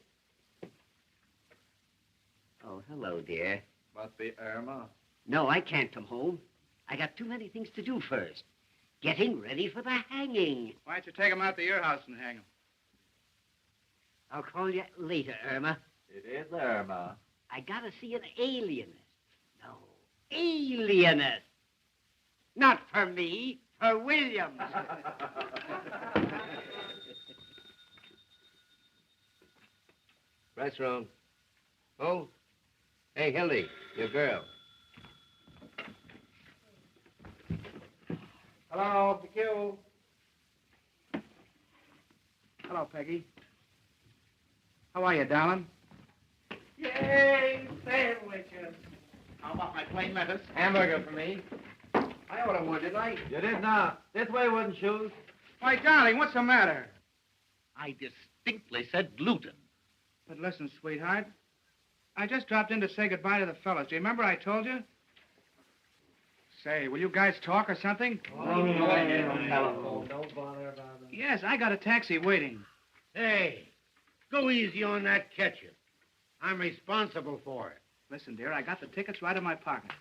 Oh, hello, dear. Must be Irma. No, I can't come home. I got too many things to do first. Getting ready for the hanging. Why don't you take him out to your house and hang him? I'll call you later, Irma. It is Irma. I gotta see an alienist. No, alienist. Not for me, for Williams. Press room. Oh? Hey, Hildy, your girl. Hello, PQ. Hello, Peggy. How are you, darling? Yay, sandwiches. How about my plain lettuce? Hamburger for me. I ordered one, didn't I? You did not. This way wouldn't shoes. Why, darling, what's the matter? I distinctly said gluten. But listen, sweetheart. I just dropped in to say goodbye to the fellas. Do you remember I told you? Say, will you guys talk or something? Don't bother about it. Yes, I got a taxi waiting. Hey, go easy on that ketchup. I'm responsible for it. Listen, dear, I got the tickets right in my pocket.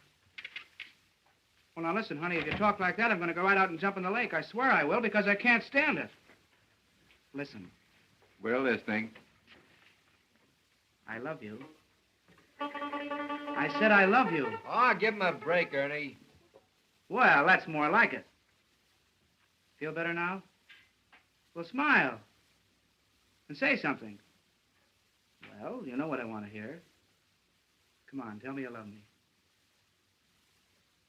Well, now listen, honey, if you talk like that, I'm going to go right out and jump in the lake. I swear I will, because I can't stand it. Listen, We're listening. I love you. I said I love you. Oh, give him a break, Ernie. Well, that's more like it. Feel better now? Well, smile. And say something. Well, you know what I want to hear. Come on, tell me you love me.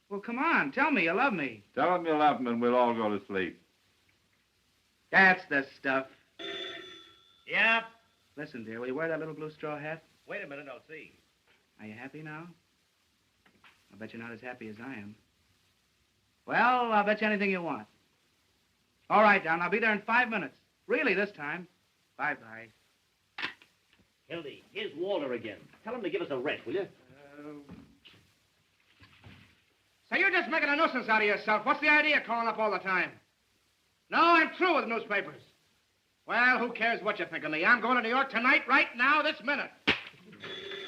Well, come on, tell me you love me. Tell him you love him and we'll all go to sleep. That's the stuff. Yep. Listen, dear, will you wear that little blue straw hat? Wait a minute, I'll see. Are you happy now? I bet you're not as happy as I am. Well, I'll bet you anything you want. All right, Don, I'll be there in 5 minutes. Really, this time. Bye-bye. Hildy, here's Walter again. Tell him to give us a rest, will you? So you're just making a nuisance out of yourself. What's the idea of calling up all the time? No, I'm through with newspapers. Well, who cares what you think of me? I'm going to New York tonight, right now, this minute.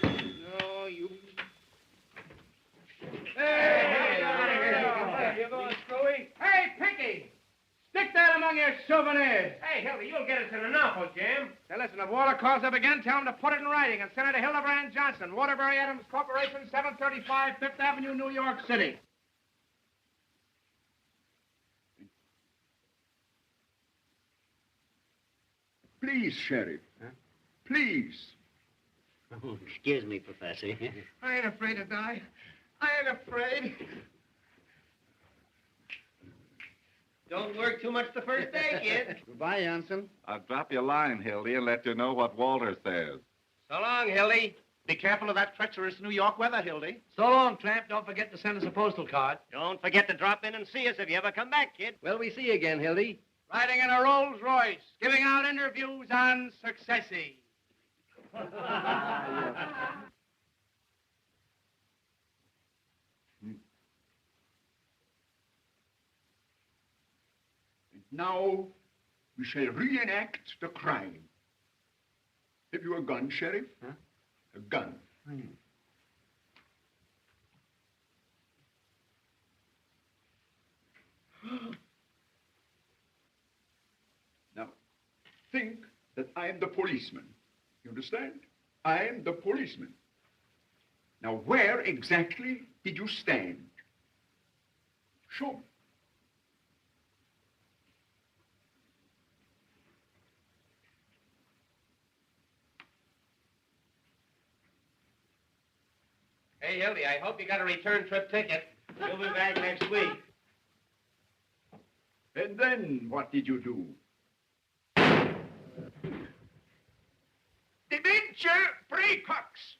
No, you... Hey, you going, Screwy? Hey, Pinky! Stick that among your souvenirs. Hey, Hildy, you'll get us in an awful jam. Now, listen, if Walter calls up again, tell him to put it in writing and send it to Hildebrand Johnson, Waterbury Adams Corporation, 735 Fifth Avenue, New York City. Please, Sheriff. Huh? Please. Oh, excuse me, Professor. I ain't afraid to die. I ain't afraid. Don't work too much the first day, kid. Goodbye, Jansen. I'll drop you a line, Hildy, and let you know what Walter says. So long, Hildy. Be careful of that treacherous New York weather, Hildy. So long, tramp. Don't forget to send us a postal card. Don't forget to drop in and see us if you ever come back, kid. Well, we see you again, Hildy. Riding in a Rolls Royce, giving out interviews on Successy. Now, we shall reenact the crime. Have you a gun, Sheriff? Huh? A gun. that I am the policeman. You understand? I am the policeman. Now, where exactly did you stand? Show me. Hey, Hildy, I hope you got a return trip ticket. You'll be back next week. And then what did you do? Dementia precox.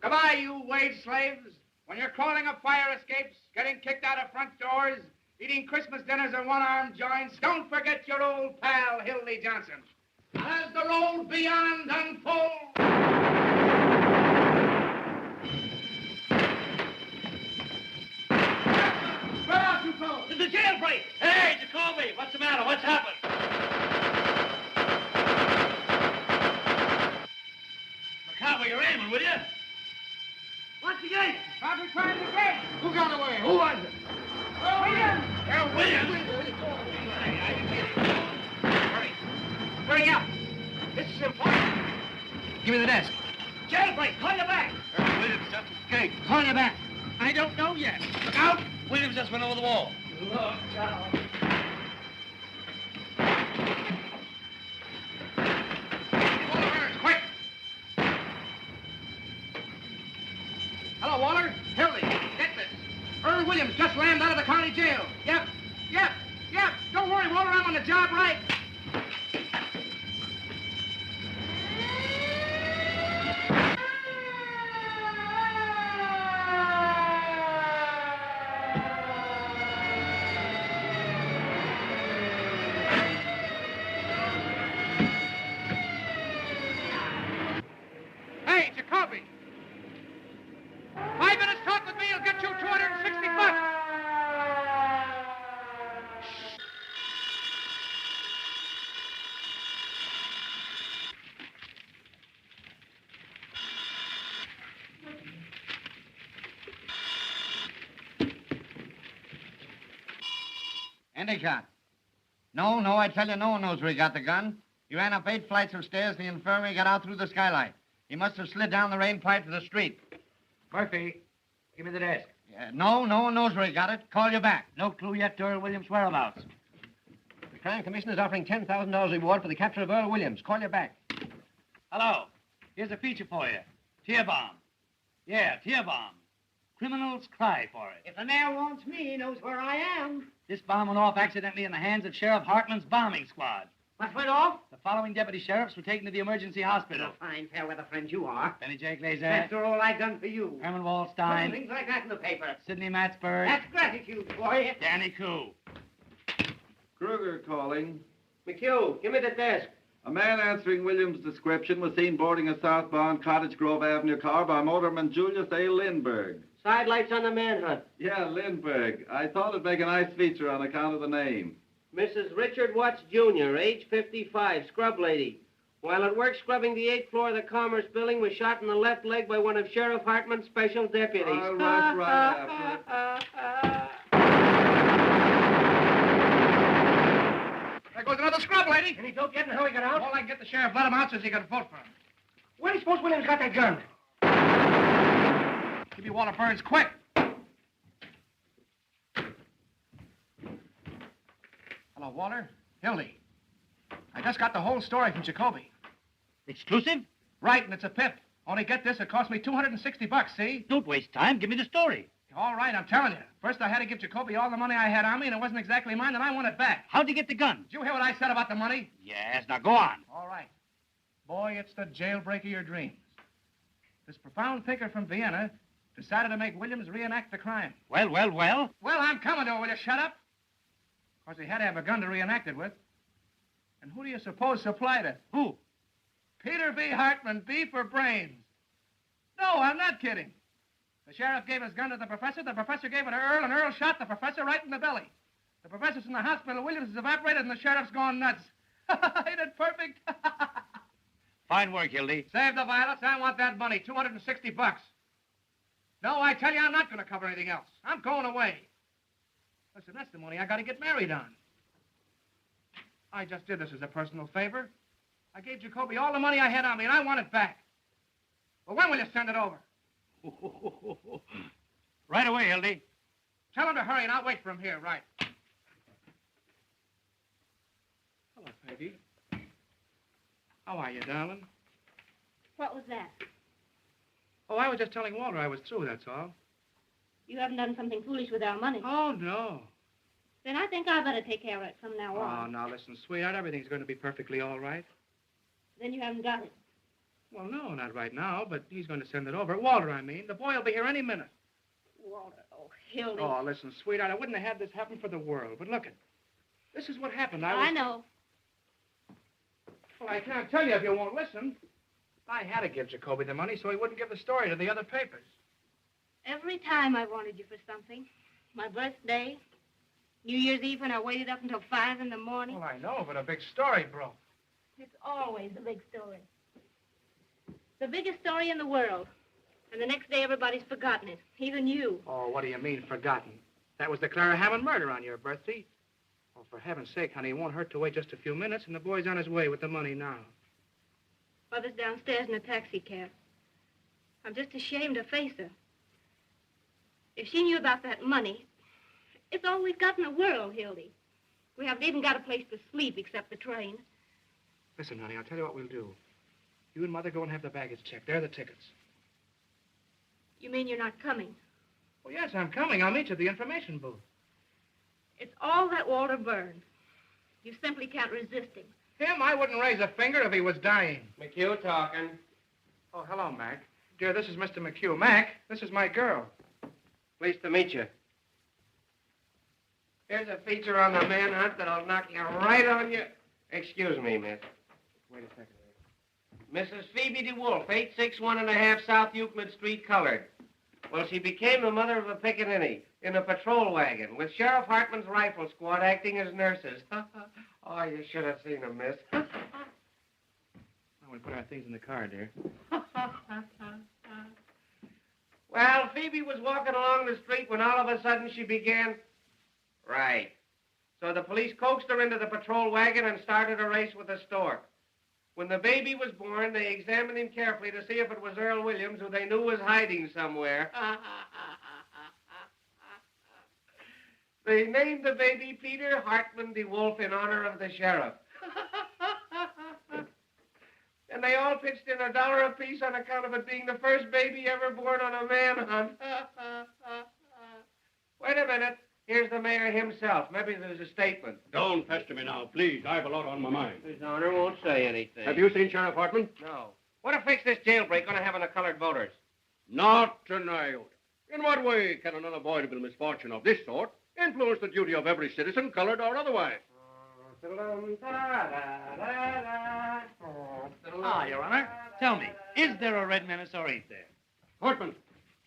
Goodbye, you wage slaves. When you're crawling up fire escapes, getting kicked out of front doors, eating Christmas dinners in one-armed joints, don't forget your old pal, Hildy Johnson. As the road beyond unfolds... Where are you fellows? It's a jailbreak! Hey, Jacoby, what's the matter? What's happened? MacArthur, you're aiming, will you? What's the gate? Roger trying the gate. Who got away? Who was it? Williams! Williams! Hurry up. This is important. Give me the desk. Jailbreak! Call you back! Williams just escaped. Call you back. I don't know yet. Look out. Williams just went over the wall. Look out. Quick. Hello, Waller. Hildy, get this. Earl Williams just landed out of the county jail. Yep. Don't worry, Waller, I'm on the job right. Hey, Jacoby. 5 minutes talk with me will get you 260 bucks. Any shot? No, I tell you, no one knows where he got the gun. He ran up 8 flights of stairs to the infirmary, got out through the skylight. He must have slid down the rain pipe to the street. Murphy, give me the desk. Yeah, no one knows where he got it. Call you back. No clue yet to Earl Williams' whereabouts. The Crime Commission is offering $10,000 reward for the capture of Earl Williams. Call you back. Hello. Here's a feature for you. Tear bomb. Yeah, tear bomb. Criminals cry for it. If the mayor wants me, he knows where I am. This bomb went off accidentally in the hands of Sheriff Hartland's bombing squad. What went off? The following deputy sheriffs were taken to the emergency hospital. A fine fair-weather friend you are. Benny J. Glazer. After all I've done for you. Herman Wallstein. Things like that in the paper. Sidney Matsburg. That's gratitude for you. Danny Koo. Kruger calling. McHugh, give me the desk. A man answering Williams' description was seen boarding a southbound Cottage Grove Avenue car by motorman Julius A. Lindbergh. Sidelights on the manhunt. Yeah, Lindbergh. I thought it'd make a nice feature on account of the name. Mrs. Richard Watts, Jr., age 55, scrub lady. While at work scrubbing the 8th floor of the Commerce Building, was shot in the left leg by one of Sheriff Hartman's special deputies. I'll rush right after There goes another scrub lady. Any dope yet on how he got out? All I can get the sheriff, let him out, says he got a vote for him. Where do you suppose Williams got that gun? Give me Walter Burns, quick. Hello, Walter. Hildy. I just got the whole story from Jacoby. Exclusive? Right, and it's a pip. Only get this, it cost me $260, see? Don't waste time. Give me the story. All right, I'm telling you. First, I had to give Jacoby all the money I had on me, and it wasn't exactly mine, and I want it back. How'd you get the gun? Did you hear what I said about the money? Yes, now go on. All right. Boy, it's the jailbreak of your dreams. This profound thinker from Vienna decided to make Williams reenact the crime. Well? Well, I'm coming to it. Will you shut up? Of course, he had to have a gun to reenact it with. And who do you suppose supplied it? Who? Peter B. Hartman, B for brains. No, I'm not kidding. The sheriff gave his gun to the professor gave it to Earl, and Earl shot the professor right in the belly. The professor's in the hospital, Williams is evaporated, and the sheriff's gone nuts. Ain't it perfect? Fine work, Hildy. Save the violence. I want that money, $260. No, I tell you, I'm not going to cover anything else. I'm going away. Listen, that's the money I got to get married on. I just did this as a personal favor. I gave Jacoby all the money I had on me, and I want it back. Well, when will you send it over? Right away, Hildy. Tell him to hurry, and I'll wait for him here, right? Hello, Peggy. How are you, darling? What was that? Oh, I was just telling Walter I was through, that's all. You haven't done something foolish with our money. Oh, no. Then I think I better take care of it from now Oh, on. now listen, sweetheart, everything's going to be perfectly all right. Then you haven't got it. Well, no, not right now, but he's going to send it over. Walter, I mean. The boy will be here any minute. Walter, oh, Hildy. Oh, listen, sweetheart, I wouldn't have had this happen for the world. But look, this is what happened. I know. Well, I can't tell you if you won't listen. I had to give Jacoby the money so he wouldn't give the story to the other papers. Every time I wanted you for something. My birthday, New Year's Eve when I waited up until 5 in the morning. Well, I know, but a big story broke. It's always a big story. The biggest story in the world. And the next day everybody's forgotten it, even you. Oh, what do you mean, forgotten? That was the Clara Hammond murder on your birthday. Oh, for heaven's sake, honey, it won't hurt to wait just a few minutes, and the boy's on his way with the money now. Mother's downstairs in a taxi cab. I'm just ashamed to face her. If she knew about that money, it's all we've got in the world, Hildy. We haven't even got a place to sleep except the train. Listen, honey, I'll tell you what we'll do. You and Mother go and have the baggage checked. They're the tickets. You mean you're not coming? Well, yes, I'm coming. I'll meet you at the information booth. It's all that Walter Byrne. You simply can't resist him. Him? I wouldn't raise a finger if he was dying. McHugh talking. Oh, hello, Mac. Dear, this is Mr. McHugh. Mac, this is my girl. Pleased to meet you. Here's a feature on the manhunt that'll knock you right on your... Excuse me, miss. Wait a second. Mrs. Phoebe DeWolf, 861½ South Euclid Street, colored. Well, she became the mother of a pickaninny in a patrol wagon with Sheriff Hartman's rifle squad acting as nurses. Oh, you should have seen them, miss. I want to put our things in the car, dear. Well, Phoebe was walking along the street when all of a sudden she began... Right. So the police coaxed her into the patrol wagon and started a race with the stork. When the baby was born, they examined him carefully to see if it was Earl Williams, who they knew was hiding somewhere. They named the baby Peter Hartman DeWolf in honor of the sheriff. And they all pitched in $1 apiece on account of it being the first baby ever born on a manhunt. Wait a minute. Here's the mayor himself. Maybe there's a statement. Don't pester me now, please. I have a lot on my mind. His honor won't say anything. Have you seen Sheriff Hartman? No. What effect's this jailbreak going to have on the colored voters? Not an iota. In what way can an unavoidable misfortune of this sort influence the duty of every citizen, colored or otherwise? Ah, Your Honor. Tell me, is there a red menace or ain't there? Hartman,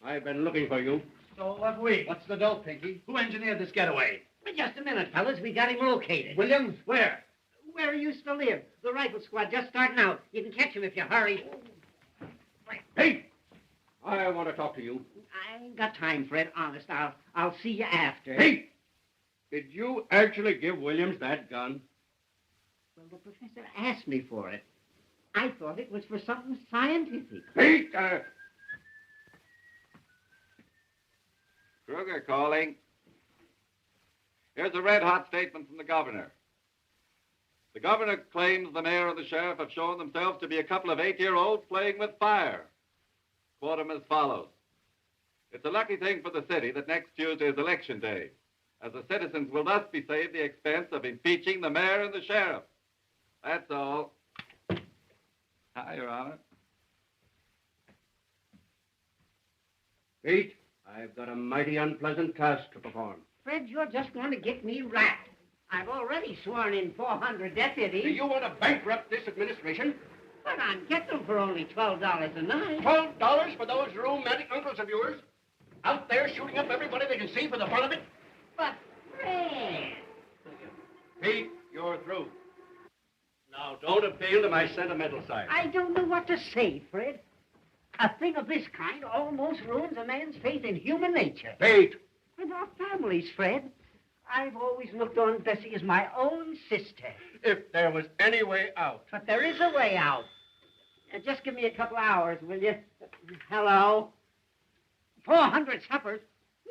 I've been looking for you. So have we. What's the dope, Pinky? Who engineered this getaway? Well, just a minute, fellas. We got him located. Williams? Where? Where he used to live. The rifle squad just starting out. You can catch him if you hurry. Hey! I want to talk to you. I ain't got time, Fred. Honest, I'll see you after. Hey! Did you actually give Williams that gun? Well, the professor asked me for it. I thought it was for something scientific. Hey! Kruger calling. Here's a red-hot statement from the governor. The governor claims the mayor and the sheriff have shown themselves to be a couple of 8-year-olds playing with fire. Quote him as follows. It's a lucky thing for the city that next Tuesday is election day, as the citizens will thus be saved the expense of impeaching the mayor and the sheriff. That's all. Hi, Your Honor. Pete, I've got a mighty unpleasant task to perform. Fred, you're just going to get me wrapped. I've already sworn in 400 deputies. Do you want to bankrupt this administration? But I'm getting them for only $12 a night. $12 for those rheumatic uncles of yours? Out there shooting up everybody they can see for the fun of it? But, Fred... Pete, you're through. Now, don't appeal to my sentimental side. I don't know what to say, Fred. A thing of this kind almost ruins a man's faith in human nature. Pete! And our families, Fred. I've always looked on Bessie as my own sister. If there was any way out. But there is a way out. Just give me a couple hours, will you? Hello? 400 suppers?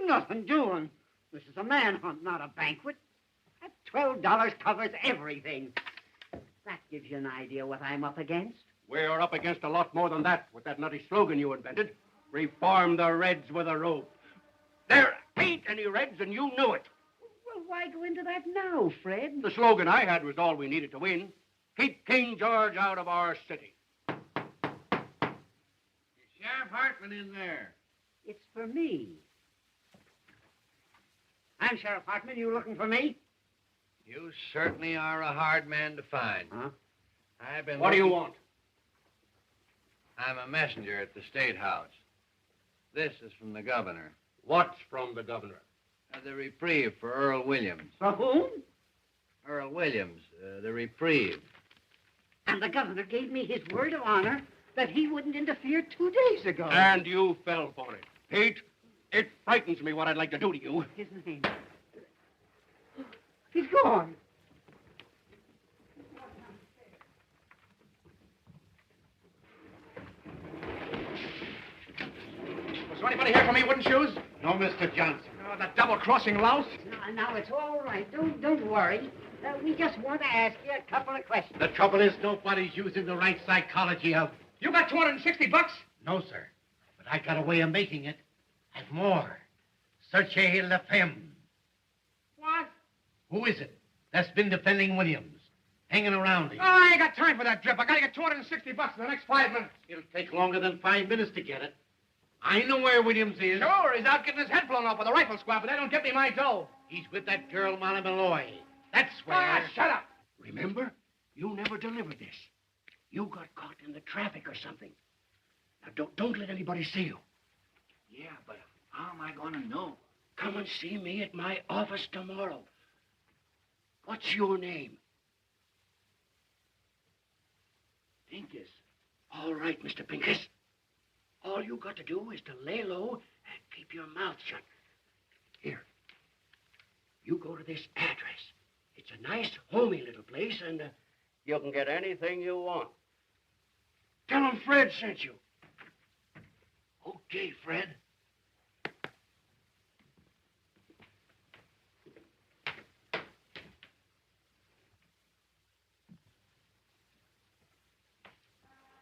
Nothing doing. This is a manhunt, not a banquet. That $12 covers everything. That gives you an idea what I'm up against. We're up against a lot more than that with that nutty slogan you invented. Reform the Reds with a rope. There ain't any Reds, and you knew it. Well, why go into that now, Fred? The slogan I had was all we needed to win. Keep King George out of our city. Sheriff Hartman in there. It's for me. I'm Sheriff Hartman. You looking for me? You certainly are a hard man to find. Huh? I've been. What do you want? I'm a messenger at the State House. This is from the governor. What's from the governor? The reprieve for Earl Williams. For whom? Earl Williams, the reprieve. And the governor gave me his word of honor that he wouldn't interfere 2 days ago. And you fell for it. Pete, it frightens me what I'd like to do to you. His name. He's gone. Was there anybody here for me, wooden shoes? No, Mr. Johnson. Oh, that double-crossing louse? Now, it's all right. Don't worry. We just want to ask you a couple of questions. The trouble is nobody's using the right psychology of... You got $260? No, sir. But I got a way of making it. And more. Searchez la femme. What? Who is it that's been defending Williams? Hanging around him? Oh, I ain't got time for that drip. I gotta get $260 in the next 5 minutes. It'll take longer than 5 minutes to get it. I know where Williams is. Sure, he's out getting his head blown off with a rifle squad, but they don't get me my dough. He's with that girl, Molly Malloy. That's where... Ah, shut up. Remember, you never delivered this. You got caught in the traffic or something. Now, don't let anybody see you. Yeah, but how am I going to know? Come and see me at my office tomorrow. What's your name? Pincus. All right, Mr. Pincus. All you got to do is to lay low and keep your mouth shut. Here. You go to this address. It's a nice, homey little place, and you can get anything you want. Tell them Fred sent you. Okay, Fred.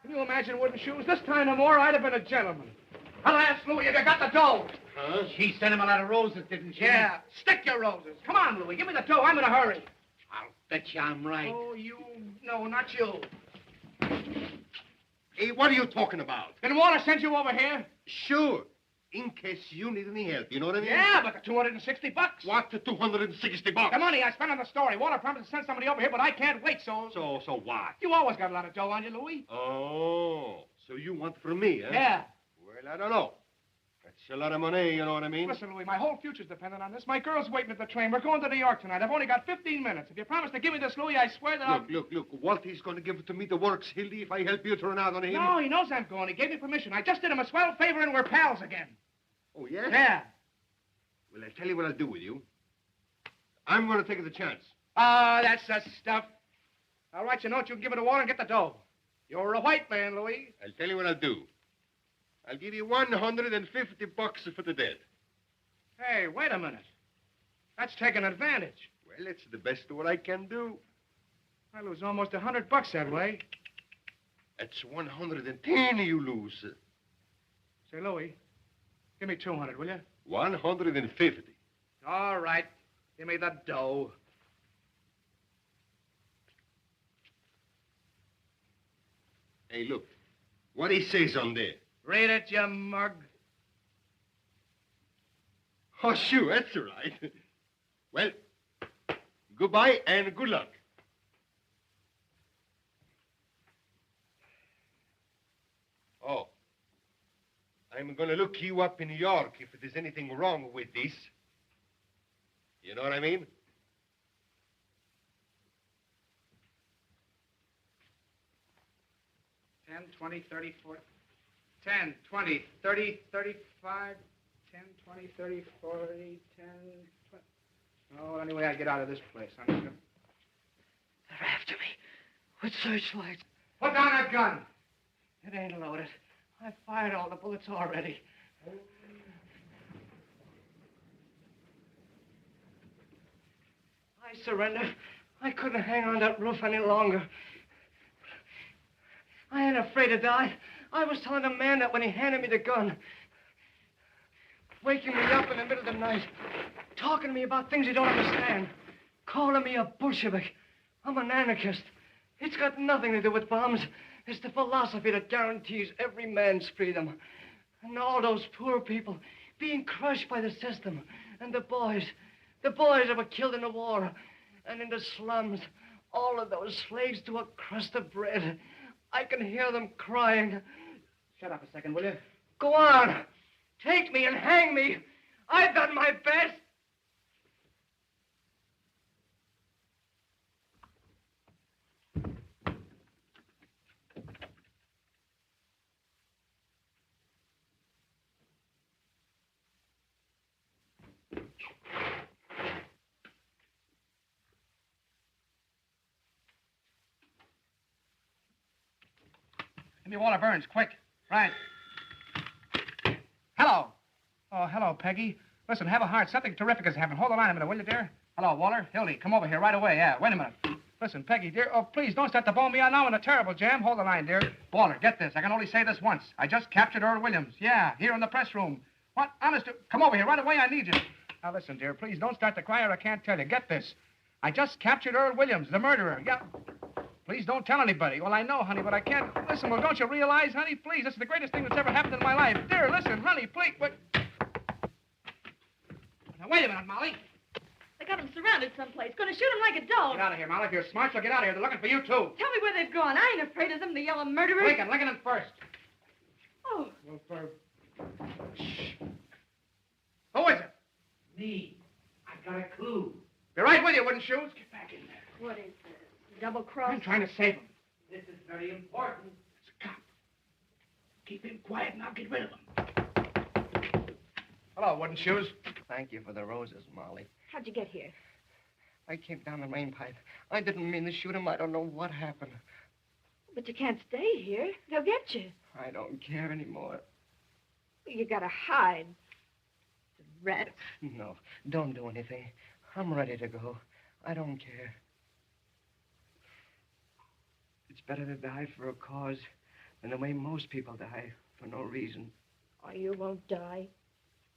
Can you imagine wooden shoes? This time no more, I'd have been a gentleman. I'll ask Louis if you got the dough. Huh? She sent him a lot of roses, didn't she? Yeah, stick your roses. Come on, Louis, give me the dough. I'm in a hurry. I'll bet you I'm right. Oh, no, not you. Hey, what are you talking about? Did Walter send you over here? Sure. In case you need any help, you know what I mean? Yeah, but the $260. What, the $260? The money I spent on the story. Walter promised to send somebody over here, but I can't wait, so... So what? You always got a lot of dough on you, Louis. Oh, so you want from me, huh? Yeah. Well, I don't know. That's a lot of money, you know what I mean? Listen, Louis, my whole future's dependent on this. My girl's waiting at the train. We're going to New York tonight. I've only got 15 minutes. If you promise to give me this, Louis, I swear that Look, Walter's going to give it to me the works, Hildy, if I help you turn out on him. No, he knows I'm going. He gave me permission. I just did him a swell favor and we're pals again. Oh, yeah? Yeah. Well, I'll tell you what I'll do with you. I'm going to take the chance. Ah, that's the stuff. I'll write you a note. You can give it to Walter and get the dough. You're a white man, Louis. I'll tell you what I'll do. I'll give you $150 for the dead. Hey, wait a minute. That's taking advantage. Well, it's the best of what I can do. I lose almost $100 that way. That's 110 you lose. Say, Louis, give me 200, will you? 150. All right. Give me the dough. Hey, look. What he says on there. Read it, you mug. Oh, sure, that's all right. Well, goodbye and good luck. Oh, I'm going to look you up in New York if there's anything wrong with this. You know what I mean? $10, $20, $30, $40, $10, $20, $30, $35, $10, $20, $30, $40, $10, $20. Oh, anyway, I get out of this place, honey. They're after me with searchlights. Put down that gun. It ain't loaded. I fired all the bullets already. I surrender. I couldn't hang on that roof any longer. I ain't afraid to die. I was telling the man that when he handed me the gun. Waking me up in the middle of the night. Talking to me about things he don't understand. Calling me a Bolshevik. I'm an anarchist. It's got nothing to do with bombs. It's the philosophy that guarantees every man's freedom. And all those poor people being crushed by the system. And the boys that were killed in the war. And in the slums, all of those slaves to a crust of bread. I can hear them crying. Shut up a second, will you? Go on. Take me and hang me. I've done my best. Give me Walter Burns, quick. Right. Hello. Oh, hello, Peggy. Listen, have a heart. Something terrific has happened. Hold the line a minute, will you, dear? Hello, Walter. Hildy, come over here right away. Yeah, wait a minute. Listen, Peggy, dear. Oh, please, don't start to bone me out now in a terrible jam. Hold the line, dear. Walter, get this. I can only say this once. I just captured Earl Williams. Yeah, here in the press room. What? Honest, come over here right away. I need you. Now, listen, dear. Please, don't start to cry or I can't tell you. Get this. I just captured Earl Williams, the murderer. Yeah. Please don't tell anybody. Well, I know, honey, but I can't. Listen, well, don't you realize, honey? Please, this is the greatest thing that's ever happened in my life. Dear, listen, honey, please. What? Now, wait a minute, Molly. They got him surrounded someplace. Gonna shoot him like a dog. Get out of here, Molly. If you're smart, you'll get out of here. They're looking for you, too. Tell me where they've gone. I ain't afraid of them, the yellow murderers. Lincoln first. Oh. Shh. Who is it? Me. I've got a clue. Be right with you, wooden shoes. Get back in there. What is this? Double cross? I'm trying to save him. This is very important. It's a cop. Keep him quiet and I'll get rid of him. Hello, wooden shoes. Thank you for the roses, Molly. How'd you get here? I came down the main pipe. I didn't mean to shoot him. I don't know what happened. But you can't stay here. They'll get you. I don't care anymore. You gotta hide. Rats. No, don't do anything. I'm ready to go. I don't care. It's better to die for a cause than the way most people die for no reason. Oh, you won't die.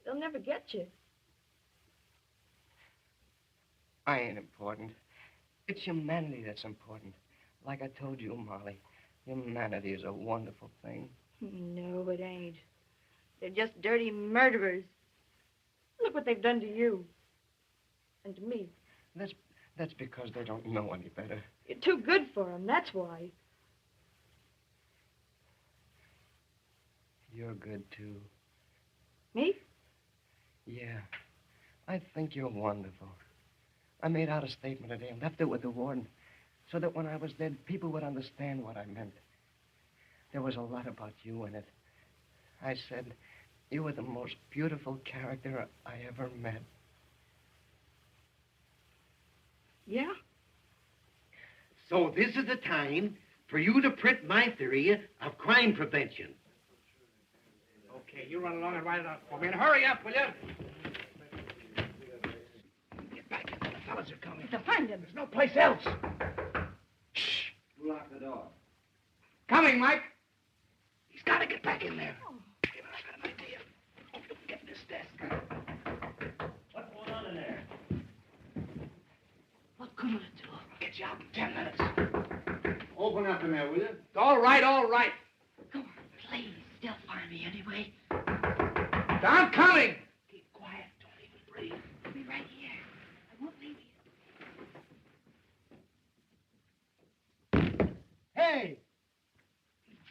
They'll never get you. I ain't important. It's humanity that's important. Like I told you, Molly, humanity is a wonderful thing. No, it ain't. They're just dirty murderers. Look what they've done to you. And to me. That's because they don't know any better. You're too good for them, that's why. You're good, too. Me? Yeah. I think you're wonderful. I made out a statement today and left it with the warden so that when I was dead, people would understand what I meant. There was a lot about you in it. I said, you were the most beautiful character I ever met. Yeah? So this is the time for you to print my theory of crime prevention. Okay, you run along and write it out for me. And hurry up, will you? Get back in there. The fellas are coming. To find him. There's no place else. Shh. Who locked the door? Coming, Mike. He's got to get back in there. Oh. I've got an idea. Oh, get in this desk. What's going on in there? What good will it do? I'll get you out in 10 minutes. Open up in there, will you? All right, all right. Come on, please. They'll find me anyway. I'm coming. Keep quiet. Don't even breathe. I'll be right here. I won't leave you. Hey!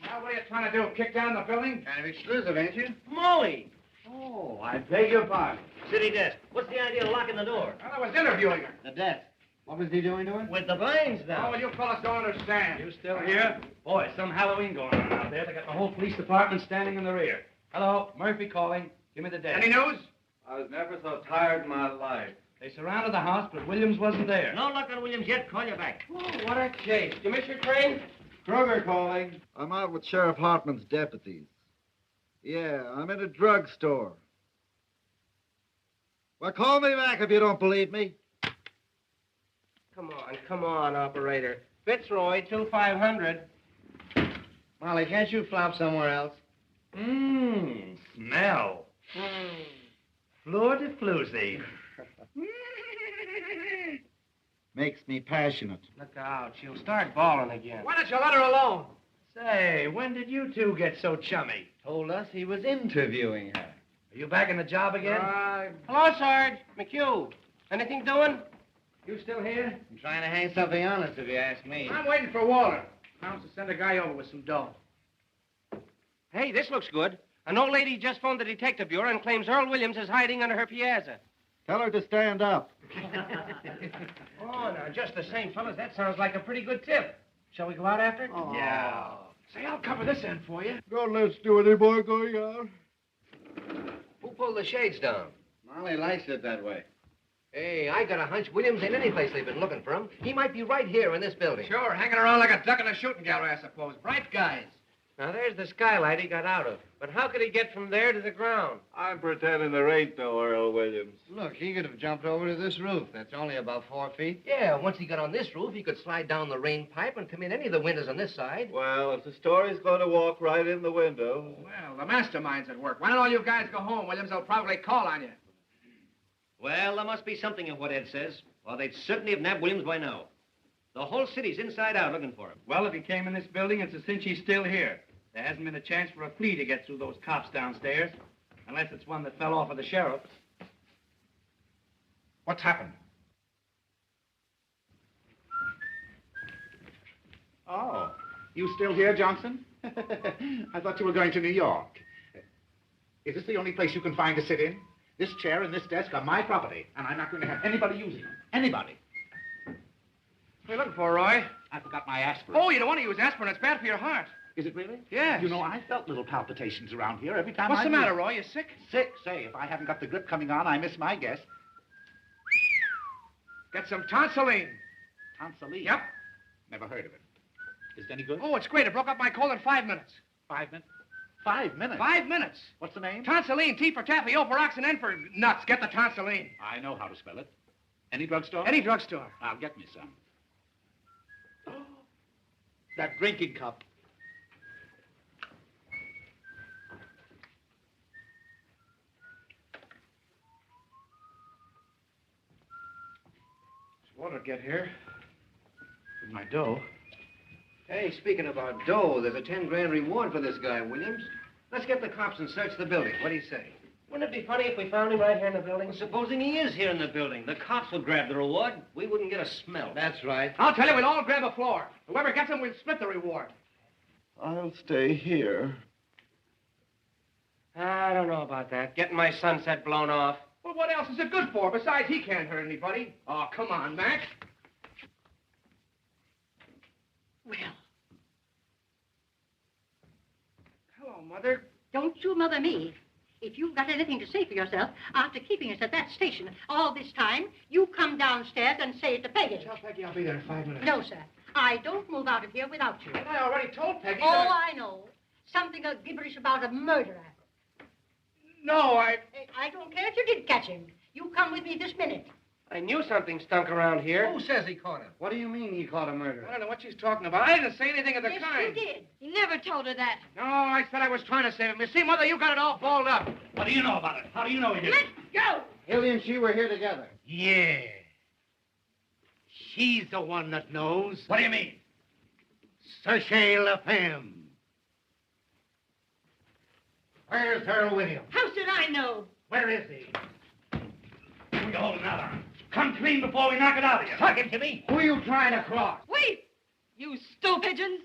Well, what are you trying to do? Kick down the building? Kind of exclusive, ain't you? Molly! Oh, I beg your pardon. City desk. What's the idea of locking the door? Well, I was interviewing her. The desk. What was he doing to her? With the blinds Oh, down. well, you fellas don't understand. You still here? Boy, some Halloween going on out there. They got the whole police department standing in the rear. Hello, Murphy calling. Give me the desk. Any news? I was never so tired in my life. They surrounded the house, but Williams wasn't there. No luck on Williams yet. Call you back. Oh, what a chase. Did you miss your train? Kroger calling. I'm out with Sheriff Hartman's deputies. Yeah, I'm in a drugstore. Well, call me back if you don't believe me. Come on, operator. Fitzroy, 2500. Molly, can't you flop somewhere else? Smell. Fleur de floozy. Makes me passionate. Look out. She'll start bawling again. Why don't you let her alone? Say, when did you two get so chummy? Told us he was interviewing her. Are you back in the job again? Hello, Sarge. McHugh. Anything doing? You still here? I'm trying to hang something on us, if you ask me. I'm waiting for Walter. Promised to send a guy over with some dough. Hey, this looks good. An old lady just phoned the detective bureau and claims Earl Williams is hiding under her piazza. Tell her to stand up. Oh, now, just the same, fellas, that sounds like a pretty good tip. Shall we go out after it? Oh. Yeah. Say, I'll cover this end for you. Don't let's do any more going out. Who pulled the shades down? Molly likes it that way. Hey, I got a hunch Williams ain't any place they've been looking for him. He might be right here in this building. Sure, hanging around like a duck in a shooting gallery, I suppose. Bright guys. Now, there's the skylight he got out of. But how could he get from there to the ground? I'm pretending there ain't no Earl Williams. Look, he could have jumped over to this roof. That's only about 4 feet. Yeah, once he got on this roof, he could slide down the rain pipe and come in any of the windows on this side. Well, if the story's going to walk right in the window. Well, the mastermind's at work. Why don't all you guys go home, Williams? They'll probably call on you. Well, there must be something in what Ed says, or they'd certainly have nabbed Williams by now. The whole city's inside out looking for him. Well, if he came in this building, it's a cinch he's still here. There hasn't been a chance for a flea to get through those cops downstairs, unless it's one that fell off of the sheriff. What's happened? Oh, you still here, Johnson? I thought you were going to New York. Is this the only place you can find to sit in? This chair and this desk are my property, and I'm not going to have anybody using them. Anybody. What are you looking for, Roy? I forgot my aspirin. Oh, you don't want to use aspirin. It's bad for your heart. Is it really? Yes. You know, I felt little palpitations around here every time What's I the moved. matter, Roy? You sick? Sick? Say, if I haven't got the grip coming on, I miss my guess. Get some tonsilline. Tonsilline? Yep. Never heard of it. Is it any good? Oh, it's great. It broke up my cold in 5 minutes. 5 minutes? 5 minutes? 5 minutes. What's the name? Tonsilline. T for taffy, O for ox, and N for nuts. Get the tonsilline. I know how to spell it. Any drugstore? Any drugstore. I'll get me some. Oh, that drinking cup. Water get here. With my dough. Hey, speaking about dough, there's a 10 grand reward for this guy, Williams. Let's get the cops and search the building. What do you say? Wouldn't it be funny if we found him right here in the building? Well, supposing he is here in the building, the cops will grab the reward. We wouldn't get a smell. That's right. I'll tell you, we'll all grab a floor. Whoever gets him, we'll split the reward. I'll stay here. I don't know about that. Getting my sunset blown off. Well, what else is it good for? Besides, he can't hurt anybody. Oh, come on, Mac. Well, Hello, Mother. don't you mother me. If you've got anything to say for yourself, after keeping us at that station all this time, you come downstairs and say it to Peggy. Tell Peggy I'll be there in 5 minutes. No, sir. I don't move out of here without you. And I already told Peggy Oh, that I know. Something gibberish about a murderer. No, I... I don't care if you did catch him. You come with me this minute. I knew something stunk around here. Who says he caught him? What do you mean he caught a murderer? I don't know what she's talking about. I didn't say anything of the Yes, kind. you did. He never told her that. No, I said I was trying to save him. You see, Mother, you got it all balled up. What do you know about it? How do you know he did it? Go! Hildy and she were here together. Yeah. She's the one that knows. What do you mean? Sachez la femme. Where's Earl Williams? How should I know? Where is he? Who you holding out on? Come clean before we knock it out of you. Talk him to me. Who are you trying to cross? Wait! You stool pigeons!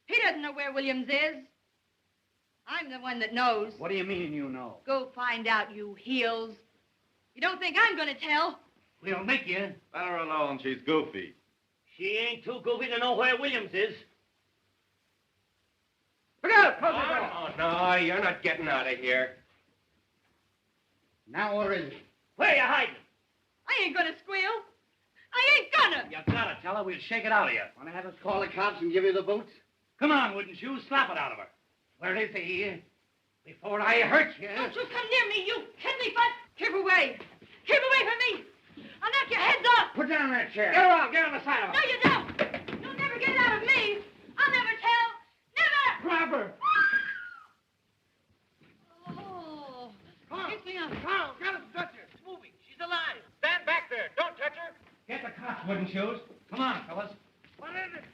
He doesn't know where Williams is. I'm the one that knows. What do you mean you know? Go find out, you heels. You don't think I'm going to tell? We'll make you. Let her alone. She's goofy. She ain't too goofy to know where Williams is. Look out! Close the door. Oh, no, you're not getting out of here. Now where is he? Where are you hiding? I ain't gonna squeal. I ain't gonna. You gotta tell her. We'll shake it out of you. Want to have us call the cops and give you the boots? Come on, wouldn't you? Slap it out of her. Where is he? Before I hurt you. Don't you come near me, you kidney butt. Keep away. Keep away from me. I'll knock your heads off. Put down that chair. Get around. Get on the side of No, you don't. You'll never get it out of me. I'll never tell. Never. Grab her. Oh. Get me up. Carl, gotta touch her. It's moving. She's alive. Stand back there. Don't touch her. Get the cops, wooden shoes. Come on, fellas. What is it?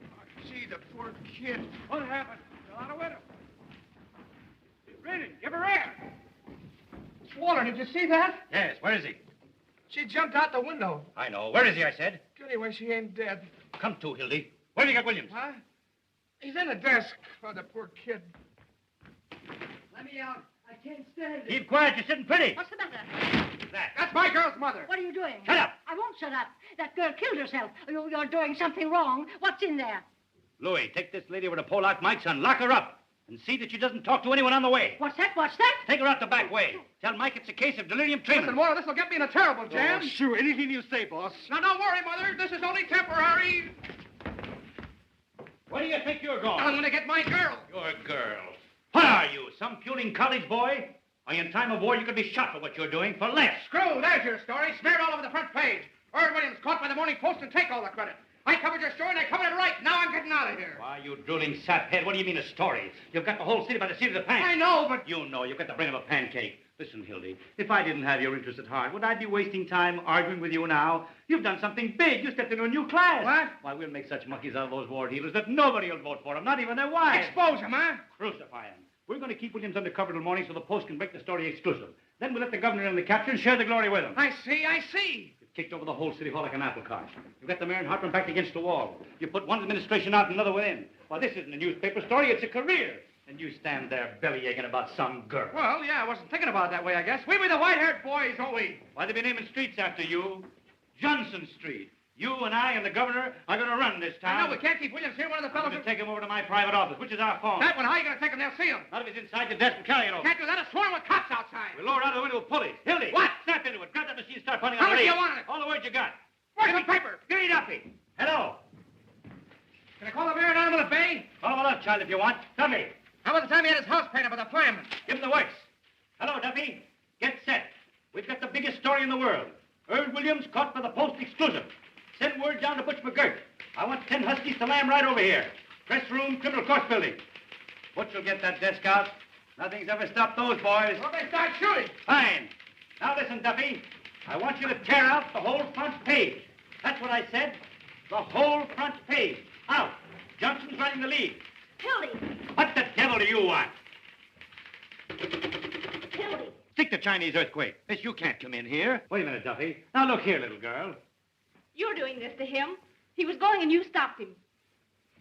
Oh, gee, the poor kid. What happened? Fell out of window. Reading. Give her air. Swaller, did you see that? Yes, where is he? She jumped out the window. I know. Where is he, I said? Anyway, she ain't dead. Come to, Hildy. Where have you got Williams? Huh? He's in the desk. Oh, the poor kid. Let me out. I can't stand it. Keep quiet. You're sitting pretty. What's the matter? That. That's my girl's mother. What are you doing? Shut up. I won't shut up. That girl killed herself. You're doing something wrong. What's in there? Louis, take this lady over to Polak Mike's and lock her up. And see that she doesn't talk to anyone on the way. What's that? What's that? Take her out the back way. Tell Mike it's a case of delirium tremens. Listen, Waller, this will get me in a terrible jam. Oh, sure, anything you say, boss. Now, don't worry, Mother. This is only temporary. Where do you think you're going? I'm going to get my girl. Your girl. What are you, some puling college boy? Or in time of war, you could be shot for what you're doing for less. Screw, there's your story. Smeared all over the front page. Earl Williams caught by the Morning Post and take all the credit. I covered your story and I covered it right. Now I'm getting out of here. Why, you drooling saphead, what do you mean a story? You've got the whole city by the seat of the pants. I know, but... You know, you've got the brain of a pancake. Listen, Hildy, if I didn't have your interest at heart, would I be wasting time arguing with you now? You've done something big. You stepped into a new class. What? Why, we'll make such monkeys out of those war dealers that nobody will vote for them, not even their wives. Expose him, huh? Crucify him. We're going to keep Williams undercover till morning so the Post can break the story exclusive. Then we'll let the governor in the capture and share the glory with him. I see. You've kicked over the whole city hall like an apple cart. You've got the mayor and Hartman backed against the wall. You put one administration out and another one in. Well, this isn't a newspaper story, it's a career. And you stand there belly-aching about some girl. Well, yeah, I wasn't thinking about it that way, I guess. We be the white-haired boys, don't we? Why, they be naming streets after you. Johnson Street. You and I and the governor are going to run this town. I know, we can't keep Williams here. One of the I'm fellows... going to take him over to my private office, which is our phone. That one, how are you going to take him? They'll see him. Not if he's inside the desk and carry it over. Can't do that. It's sworn with cops outside. We'll lower out of the window with pulleys. Hildy! What? Snap into it. Grab that machine and start punting How on the much do you lead. want on it? All the words you got. Where's the paper? Get it, Duffy. Hello. Can I call the mayor down to the bay? Call him up, child, if you want. Duffy. How about the time he had his house painted with a fireman? Give him the works. Hello, Duffy. Get set. We've got the biggest story in the world. Earl Williams caught by the Post exclusive. Send word down to Butch McGirt. I want 10 huskies to lamb right over here. Press room, criminal court building. Butch will get that desk out. Nothing's ever stopped those boys. Well, they start shooting. Fine. Now listen, Duffy. I want you to tear out the whole front page. That's what I said. The whole front page. Out. Johnson's running the lead. Hildy! What the devil do you want? Hildy! Stick the Chinese earthquake. Miss, you can't come in here. Wait a minute, Duffy. Now look here, little girl. You're doing this to him. He was going and you stopped him.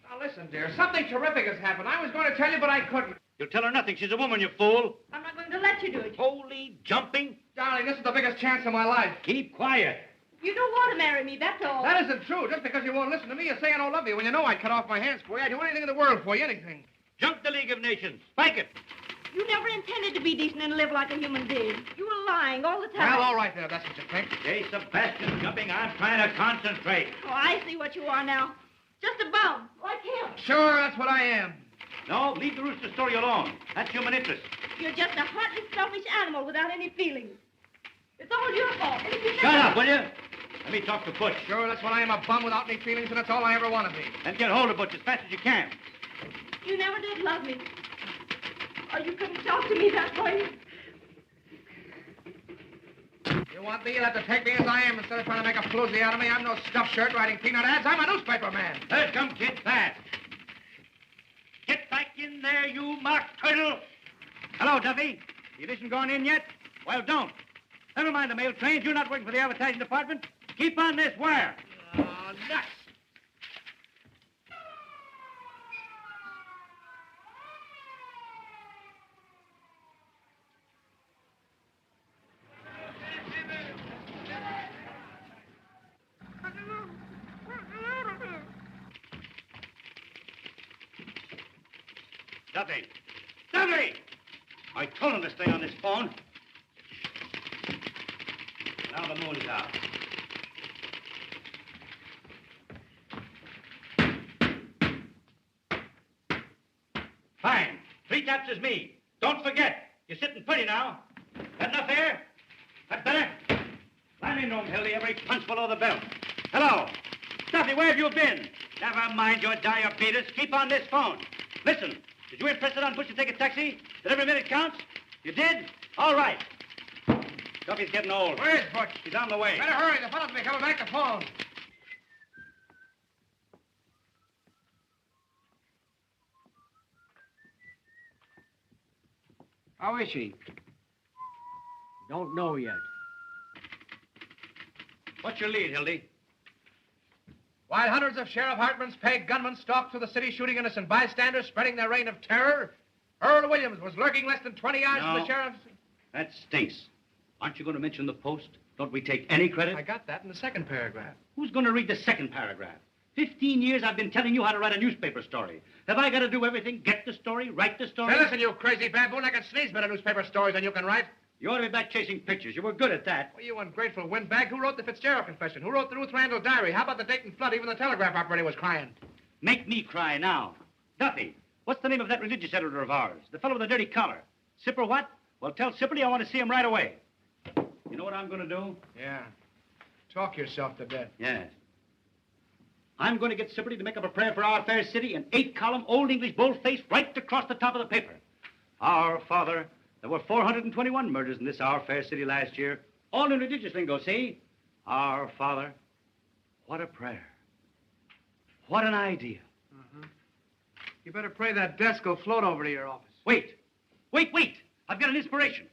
Now, listen, dear. Something terrific has happened. I was going to tell you, but I couldn't. You'll tell her nothing. She's a woman, you fool. I'm not going to let you do it. Holy jumping. Darling, this is the biggest chance of my life. Keep quiet. You don't want to marry me, that's all. That isn't true. Just because you won't listen to me, you say I don't love you. When you know I'd cut off my hands for you, I'd do anything in the world for you, anything. Jump the League of Nations. Spike it. You never intended to be decent and live like a human being. You were lying all the time. Well, all right there, if that's what you think. Hey, Sebastian jumping. I'm trying to concentrate. Oh, I see what you are now. Just a bum, like him. Sure, that's what I am. No, leave the rooster story alone. That's human interest. You're just a heartless, selfish animal without any feelings. It's all your fault. Shut up, will you? Let me talk to Butch. Sure, that's what I am, a bum without any feelings, and that's all I ever want to be. Then get hold of Butch as fast as you can. You never did love me. Or you couldn't talk to me that way. You want me? You'll have to take me as I am instead of trying to make a floozy out of me. I'm no stuffed shirt writing peanut ads. I'm a newspaper man. There come kid fast. Get back in there, you mock turtle. Hello, Duffy. The edition gone in yet? Well, don't. Never mind the mail trains. You're not working for the advertising department. Keep on this wire. Oh, nuts. Duffy! Duffy! I told him to stay on this phone. Now the moon is out. Fine. 3 taps is me. Don't forget. You're sitting pretty now. Got enough air? That better? Landing room, Hildy. Every punch below the belt. Hello. Duffy, where have you been? Never mind your diabetes. Keep on this phone. Listen, did you impress it on Bush to take a taxi? That every minute counts? You did? All right. Duffy's getting old. Where is Butch? He's on the way. Better hurry. The fellow's be coming back to phone. How is she? Don't know yet. What's your lead, Hildy? While hundreds of Sheriff Hartman's paid gunmen stalked through the city shooting innocent bystanders, spreading their reign of terror, Earl Williams was lurking less than 20 yards from the sheriff's... That stinks. Aren't you going to mention the Post? Don't we take any credit? I got that in the second paragraph. Who's going to read the second paragraph? 15 years I've been telling you how to write a newspaper story. Have I got to do everything? Get the story? Write the story? Hey, listen, you crazy baboon. I can sneeze better newspaper stories than you can write. You ought to be back chasing pictures. You were good at that. Well, you ungrateful windbag. Who wrote the Fitzgerald confession? Who wrote the Ruth Randall diary? How about the Dayton flood? Even the telegraph operator was crying. Make me cry now. Duffy, what's the name of that religious editor of ours? The fellow with the dirty collar. Sipper what? Well, tell Sipperly I want to see him right away. You know what I'm going to do? Yeah. Talk yourself to death. Yes. I'm going to get Sipperly to make up a prayer for our fair city in 8-column Old English boldface right across the top of the paper. Our Father, there were 421 murders in this our fair city last year. All in religious lingo, see? Our Father. What a prayer. What an idea. Uh-huh. You better pray that desk will float over to your office. Wait. Wait. I've got an inspiration.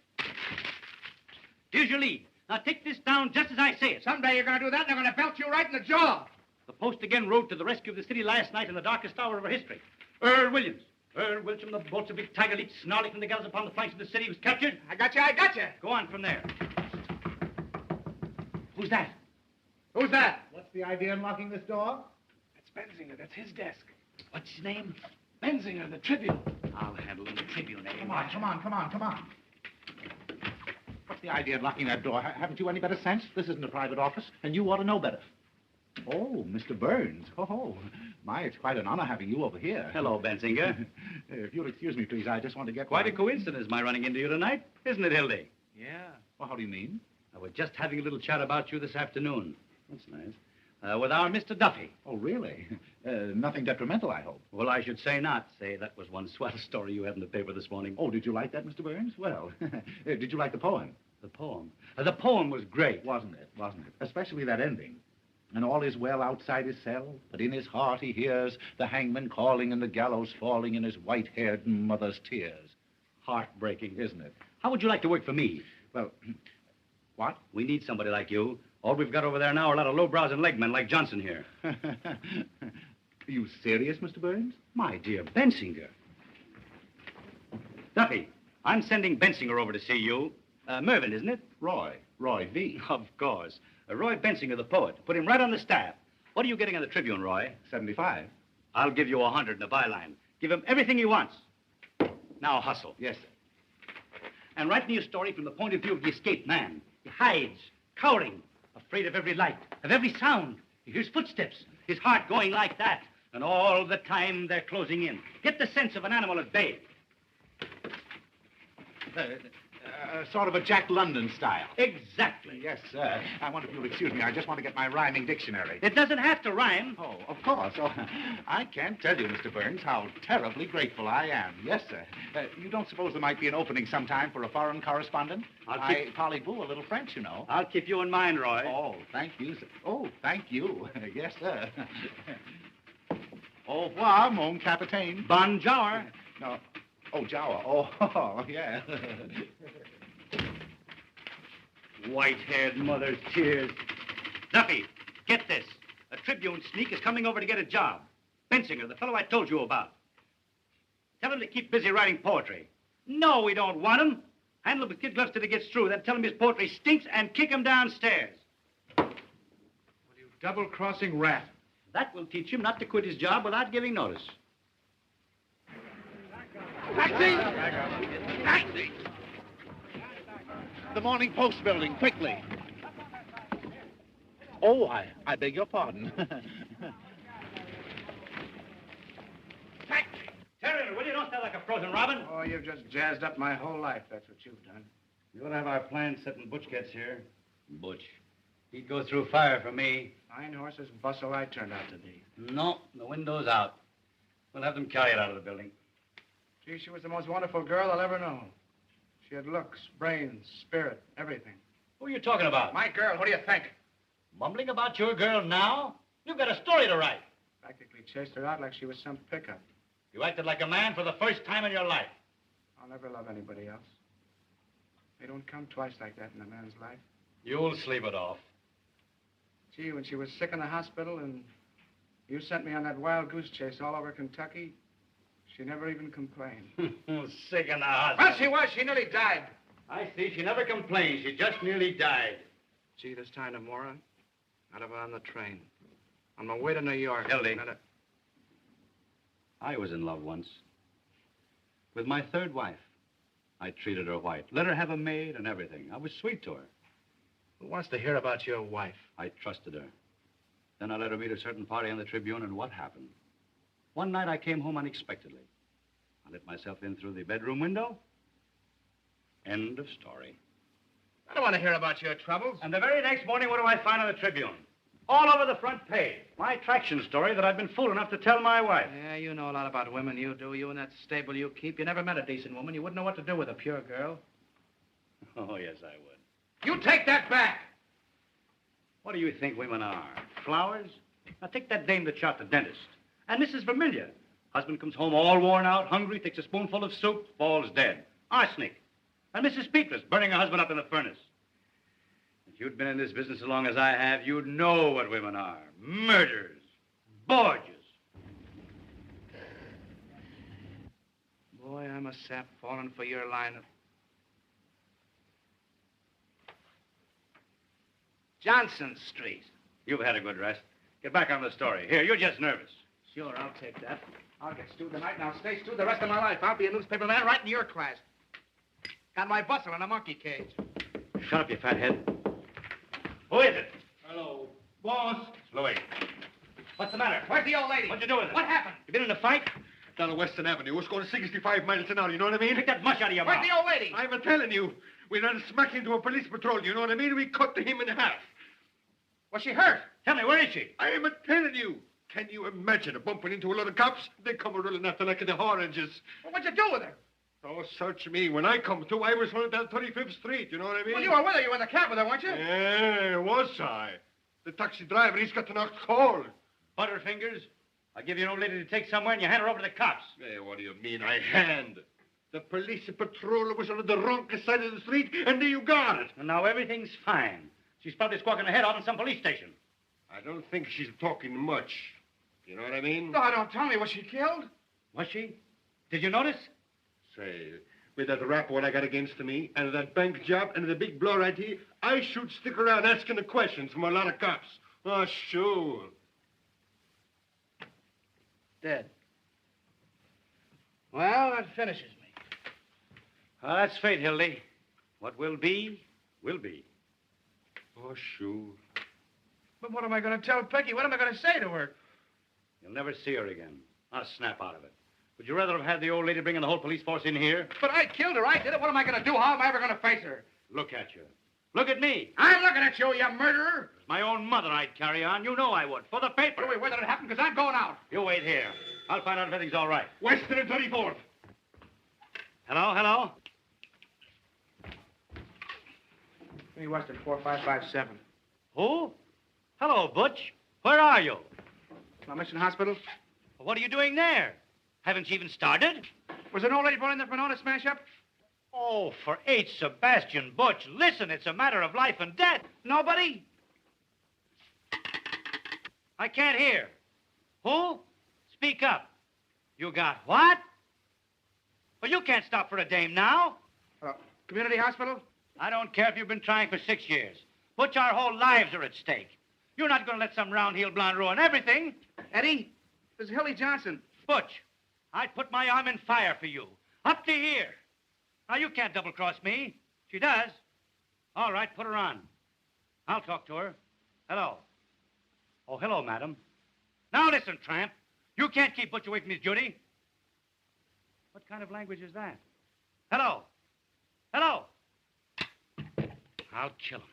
Here's your lead. Now take this down just as I say it. Someday you're going to do that, and they're going to belt you right in the jaw. The Post again rode to the rescue of the city last night in the darkest hour of our history. Earl Williams. Earl Wilson, the Bolshevik tiger leaped snarling from the gallows upon the flanks of the city. He was captured. I got you. Go on from there. Who's that? Who's that? What's the idea in locking this door? That's Benzinger. That's his desk. What's his name? Benzinger, the Tribune. I'll handle him, the Tribune, eh? Come on. What's the idea in locking that door? Haven't you any better sense? This isn't a private office, and you ought to know better. Oh, Mr. Burns. Oh, my, it's quite an honor having you over here. Hello, Benzinger. If you'll excuse me, please, I just want to get... Quite a coincidence, my running into you tonight, isn't it, Hildy? Yeah. Well, how do you mean? We're just having a little chat about you this afternoon. That's nice. With our Mr. Duffy. Oh, really? Nothing detrimental, I hope. Well, I should say not. Say, that was one swell story you had in the paper this morning. Oh, did you like that, Mr. Burns? Well, did you like the poem? The poem? The poem was great. Wasn't it? Especially that ending. And all is well outside his cell, but in his heart he hears the hangman calling and the gallows falling in his white-haired mother's tears. Heartbreaking. Isn't it? How would you like to work for me? Well, what? We need somebody like you. All we've got over there now are a lot of lowbrows and legmen like Johnson here. Are you serious, Mr. Burns? My dear Bensinger. Duffy, I'm sending Bensinger over to see you. Mervyn, isn't it? Roy V. Of course. Roy Bensinger, the poet. Put him right on the staff. What are you getting on the Tribune, Roy? 75. I'll give you 100 in the byline. Give him everything he wants. Now hustle. Yes, sir. And write me a story from the point of view of the escaped man. He hides, cowering, afraid of every light, of every sound. He hears footsteps, his heart going like that. And all the time they're closing in. Get the sense of an animal at bay. Sort of a Jack London style. Exactly. Yes, sir. I wonder if you'll excuse me. I just want to get my rhyming dictionary. It doesn't have to rhyme. Oh, of course. Oh, I can't tell you, Mr. Burns, how terribly grateful I am. Yes, sir. You don't suppose there might be an opening sometime for a foreign correspondent? I parlez-vous a little French, you know. I'll keep you in mind, Roy. Oh, thank you, sir. Oh, thank you. Yes, sir. Au revoir, mon capitaine. Bonjour. No. Oh, Jawa. Oh, yeah. White-haired mother's tears. Duffy, get this. A Tribune sneak is coming over to get a job. Bensinger, the fellow I told you about. Tell him to keep busy writing poetry. No, we don't want him. Handle him with kid gloves till he gets through. Then tell him his poetry stinks and kick him downstairs. Well, you double-crossing rat. That will teach him not to quit his job without giving notice. Taxi! The Morning Post building, quickly. Oh, I beg your pardon. Terrier, will you? Don't stand like a frozen robin. Oh, you've just jazzed up my whole life. That's what you've done. You ought to have our plans set when Butch gets here. Butch. He'd go through fire for me. Fine horses bustle I turned out to be. No, the window's out. We'll have them carry it out of the building. Gee, she was the most wonderful girl I'll ever know. She had looks, brains, spirit, everything. Who are you talking about? My girl, what do you think? Mumbling about your girl now? You've got a story to write. Practically chased her out like she was some pickup. You acted like a man for the first time in your life. I'll never love anybody else. They don't come twice like that in a man's life. You'll sleep it off. Gee, when she was sick in the hospital and you sent me on that wild goose chase all over Kentucky, she never even complained. Sick in the hospital. Well, she was. She nearly died. I see. She never complained. She just nearly died. Gee, this time tomorrow, I'd have her on the train. On my way to New York. Hildy. I was in love once. With my third wife. I treated her white. Let her have a maid and everything. I was sweet to her. Who wants to hear about your wife? I trusted her. Then I let her meet a certain party on the Tribune, and what happened? One night I came home unexpectedly. I let myself in through the bedroom window. End of story. I don't want to hear about your troubles. And the very next morning, what do I find on the Tribune? All over the front page. My attraction story that I've been fool enough to tell my wife. Yeah, you know a lot about women, you do. You and that stable you keep. You never met a decent woman. You wouldn't know what to do with a pure girl. Oh, yes, I would. You take that back! What do you think women are? Flowers? Now, take that dame that shot the dentist. And Mrs. Vermillion. Husband comes home all worn out, hungry, takes a spoonful of soup, falls dead. Arsenic. And Mrs. Petrus burning her husband up in the furnace. If you'd been in this business as long as I have, you'd know what women are. Murderers. Borgias. Boy, I'm a sap falling for your line of... Johnson Street. You've had a good rest. Get back on the story. Here, you're just nervous. Sure, I'll take that. I'll get stewed tonight, and I'll stay stewed the rest of my life. I'll be a newspaper man right in your class. Got my bustle in a monkey cage. Shut up, you fathead. Who is it? Hello. Boss. Louis. What's the matter? Where's the old lady? What'd you do with her? What happened? You been in a fight? Down on Western Avenue. It's going 65 miles an hour, you know what I mean? Take that mush out of your mouth. Where's the old lady? I'm telling you. We ran smack into a police patrol, you know what I mean? We cut him in half. Was she hurt? Tell me, where is she? I'm telling you. Can you imagine her bumping into a lot of cops? They come a-rolling after like the oranges. Well, what'd you do with her? Oh, search me. When I come to, I was running down 35th Street, you know what I mean? Well, you were with her. You were in the cab with her, weren't you? Yeah, was I? The taxi driver, he's got to knock cold. Butterfingers? I'll give you an old lady to take somewhere and you hand her over to the cops. Hey, what do you mean, I hand? The police patrol was on the wrong side of the street, and there you got it. And now everything's fine. She's probably squawking her head out in some police station. I don't think she's talking much. You know what I mean? No, don't tell me. Was she killed? Was she? Did you notice? Say, with that rap what I got against me, and that bank job, and the big blow right here, I should stick around asking the questions from a lot of cops. Oh, sure. Dead. Well, that finishes me. Well, that's fate, Hildy. What will be, will be. Oh, sure. But what am I going to tell Peggy? What am I going to say to her? You'll never see her again. I'll snap out of it. Would you rather have had the old lady bringing the whole police force in here? But I killed her. I did it. What am I going to do? How am I ever going to face her? Look at you. Look at me. I'm looking at you, you murderer. It's my own mother I'd carry on. You know I would. For the paper. Wait, where did it happen? Because I'm going out. You wait here. I'll find out if everything's all right. Western and 34th. Hello, hello? Give me Western 4557. Who? Hello, Butch. Where are you? My mission hospital. What are you doing there? Haven't you even started? Was an old lady brought in there for an auto smash up? Oh, for H. Sebastian Butch. Listen, it's a matter of life and death. Nobody? I can't hear. Who? Speak up. You got what? Well, you can't stop for a dame now. Community hospital? I don't care if you've been trying for 6 years. Butch, our whole lives are at stake. You're not going to let some round-heel blonde ruin everything. Eddie, this is Hildy Johnson. Butch, I'd put my arm in fire for you. Up to here. Now, you can't double-cross me. She does. All right, put her on. I'll talk to her. Hello. Oh, hello, madam. Now listen, tramp. You can't keep Butch away from his duty. What kind of language is that? Hello. Hello. I'll kill him.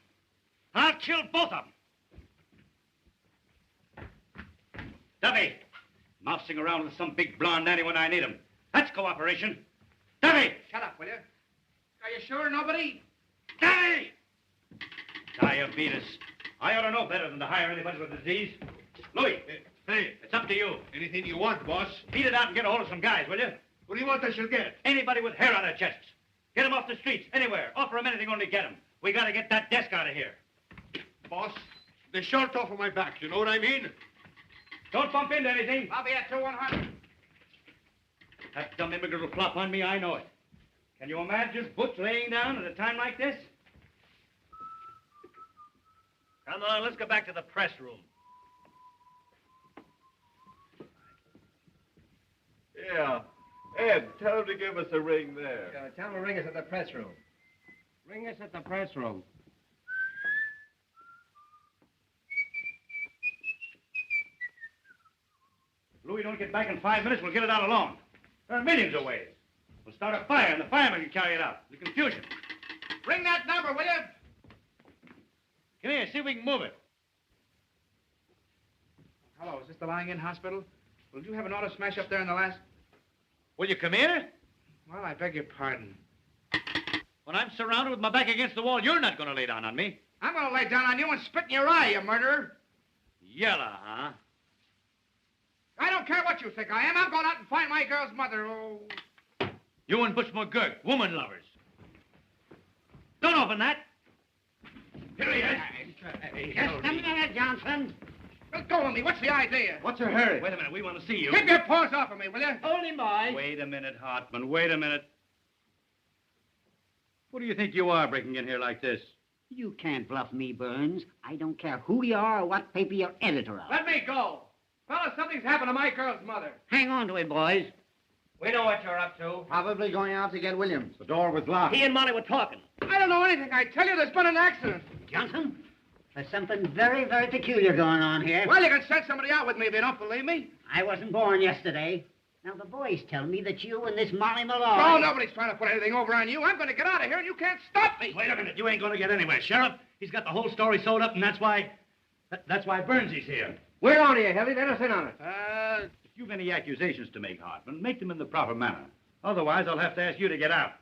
I'll kill both of them. Duffy, mousing around with some big blonde nanny when I need him. That's cooperation. Duffy! Shut up, will you? Are you sure nobody? Duffy! Diabetes. I ought to know better than to hire anybody with a disease. Louis, hey, it's up to you. Anything you want, boss. Beat it out and get a hold of some guys, will you? What do you want I shall get? Anybody with hair on their chests. Get them off the streets, anywhere. Offer them anything, only get them. We gotta get that desk out of here. Boss, they're short off of my back. You know what I mean? Don't bump into anything. I'll be at 2-100. That dumb immigrant will flop on me, I know it. Can you imagine Butch laying down at a time like this? Come on, let's go back to the press room. Yeah. Ed, tell him to give us a ring there. Tell him to ring us at the press room. Ring us at the press room. Louis, don't get back in 5 minutes, we'll get it out alone. There are millions of ways. We'll start a fire and the firemen can carry it out. The confusion. Ring that number, will you? Come here, see if we can move it. Hello, is this the lying-in hospital? Well, did you have an auto smash up there in the last... Will you come here? Well, I beg your pardon. When I'm surrounded with my back against the wall, you're not going to lay down on me. I'm going to lay down on you and spit in your eye, you murderer. Yella, huh? I don't care what you think I am. I'm going out and find my girl's mother. Oh. You and Butch McGurk, woman lovers. Don't open that. Here he is. Just a minute, Johnson. Let go of me. What's the idea? What's your hurry? Wait a minute. We want to see you. Keep your paws off of me, will you? Hold him, boy. Wait a minute, Hartman. Wait a minute. What do you think you are breaking in here like this? You can't bluff me, Burns. I don't care who you are or what paper you're editor of. Let me go. Fellas, something's happened to my girl's mother. Hang on to it, boys. We know what you're up to. Probably going out to get Williams. The door was locked. He and Molly were talking. I don't know anything. I tell you, there's been an accident. Johnson, there's something very, very peculiar going on here. Well, you can send somebody out with me if you don't believe me. I wasn't born yesterday. Now, the boys tell me that you and this Molly Malloy... Oh, nobody's trying to put anything over on you. I'm going to get out of here, and you can't stop me. Wait a minute. You ain't going to get anywhere, Sheriff. He's got the whole story sewed up, and that's why Burnsy's here. We're on here, Heavy. Let us in on it. If you've any accusations to make, Hartman, make them in the proper manner. Otherwise, I'll have to ask you to get out.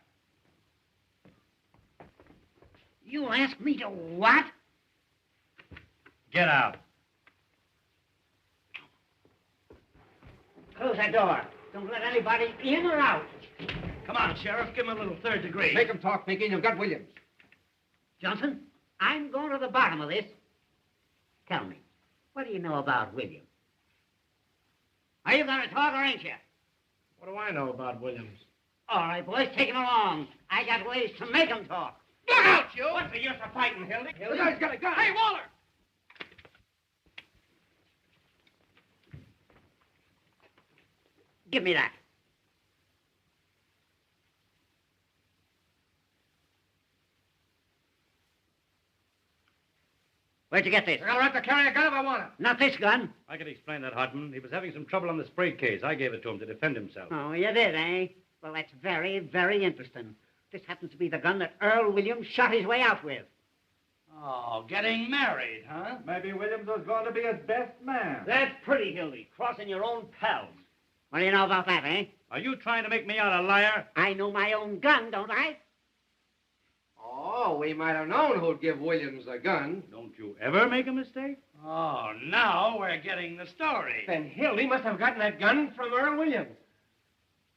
You ask me to what? Get out. Close that door. Don't let anybody in or out. Come on, Sheriff. Give him a little third degree. Make him talk, Pinky. You've got Williams. Johnson, I'm going to the bottom of this. Tell me, what do you know about Williams? Are you going to talk or ain't you? What do I know about Williams? All right, boys, take him along. I got ways to make him talk. Look out, you! What's the use of fighting, Hildy? The guy's got a gun. Hey, Waller! Give me that. Where'd you get this? I got a right to carry a gun if I want it. Not this gun. I can explain that, Hartman. He was having some trouble on the spray case. I gave it to him to defend himself. Oh, you did, eh? Well, that's very, very interesting. This happens to be the gun that Earl Williams shot his way out with. Oh, getting married, huh? Maybe Williams was going to be his best man. That's pretty, Hildy. Crossing your own pals. What do you know about that, eh? Are you trying to make me out a liar? I know my own gun, don't I? Oh, we might have known who'd give Williams a gun. Don't you ever make a mistake? Oh, now we're getting the story. Then Hildy must have gotten that gun from Earl Williams.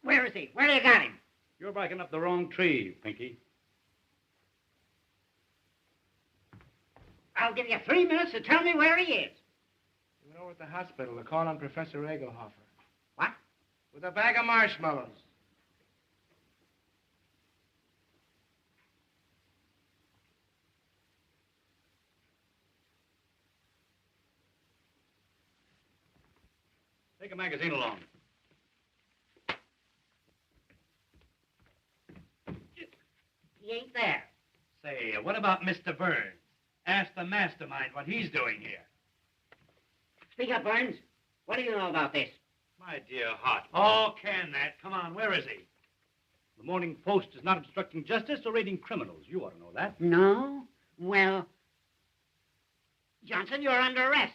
Where is he? Where do you got him? You're barking up the wrong tree, Pinky. I'll give you 3 minutes to tell me where he is. You know, at the hospital, they're calling on Professor Egelhofer. What? With a bag of marshmallows. Take a magazine along. He ain't there. Say, what about Mr. Burns? Ask the mastermind what he's doing here. Speak up, Burns. What do you know about this? My dear Hart. Oh, can that? Come on, where is he? The Morning Post is not obstructing justice or raiding criminals. You ought to know that. No? Well, Johnson, you're under arrest.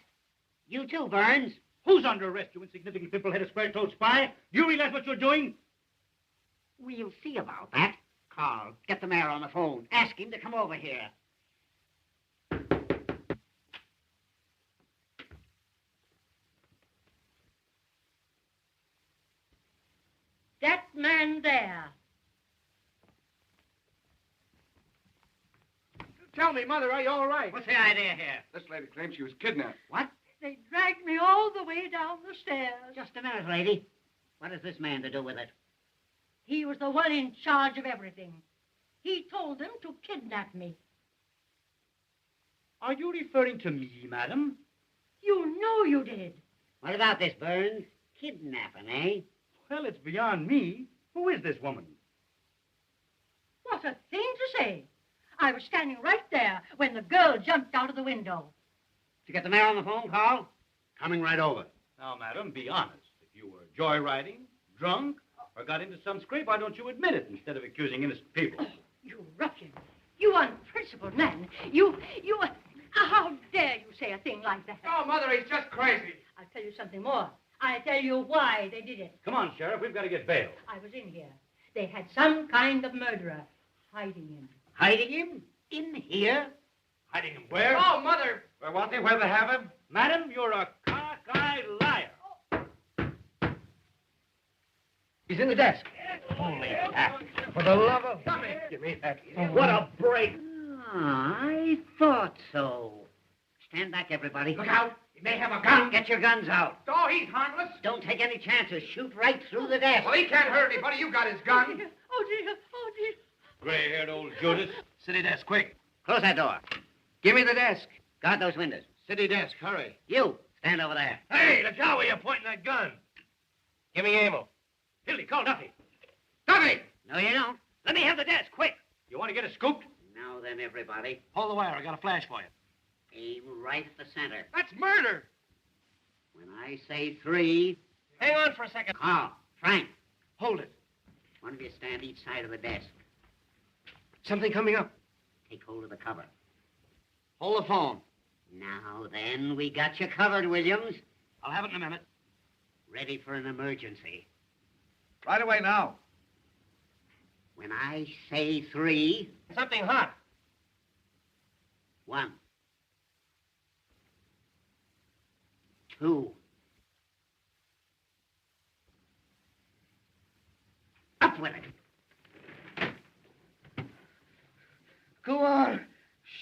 You too, Burns. Who's under arrest, you insignificant pimple-headed square-toed spy? Do you realize what you're doing? We'll see about that. Carl, get the mayor on the phone. Ask him to come over here. That man there. Tell me, Mother, are you all right? What's the idea here? This lady claims she was kidnapped. What? They dragged me all the way down the stairs. Just a minute, lady. What has this man to do with it? He was the one in charge of everything. He told them to kidnap me. Are you referring to me, madam? You know you did. What about this, Burns? Kidnapping, eh? Well, it's beyond me. Who is this woman? What a thing to say. I was standing right there when the girl jumped out of the window. Did you get the mayor on the phone, Carl? Coming right over. Now, madam, be honest. If you were joyriding, drunk, or got into some scrape, why don't you admit it instead of accusing innocent people? Oh, you ruffian. You unprincipled man. How dare you say a thing like that? Oh, Mother, he's just crazy. I'll tell you something more. I'll tell you why they did it. Come on, Sheriff. We've got to get bail. I was in here. They had some kind of murderer hiding him. Hiding him? In here? Hiding him where? Oh, Mother. Where was he? Where they have him? Madam, you're a cockeyed liar. He's in the desk. Holy hat. For the love of... Give me that. What a break. I thought so. Stand back, everybody. Look out. He may have a gun. Get your guns out. Oh, he's harmless. Don't take any chances. Shoot right through the desk. Well, he can't hurt anybody. You got his gun. Oh, dear. Oh, dear. Oh, dear. Gray-haired old Judas. City desk, quick. Close that door. Give me the desk. Guard those windows. City desk, hurry. You, stand over there. Hey, look out where you're pointing that gun. Give me ammo. Hildy, call Duffy. Duffy! No, you don't. Let me have the desk, quick. You want to get it scooped? Now then, everybody. Hold the wire. I got a flash for you. Aim right at the center. That's murder. When I say 3... Hang on for a second. Carl, Frank, Hold it. one of you stand each side of the desk. Something coming up. Take hold of the cover. Hold the phone. Now then, we got you covered, Williams. I'll have it in a minute. Ready for an emergency. Right away now. When I say 3... Something hot. 1. 2. Up with it. Go on.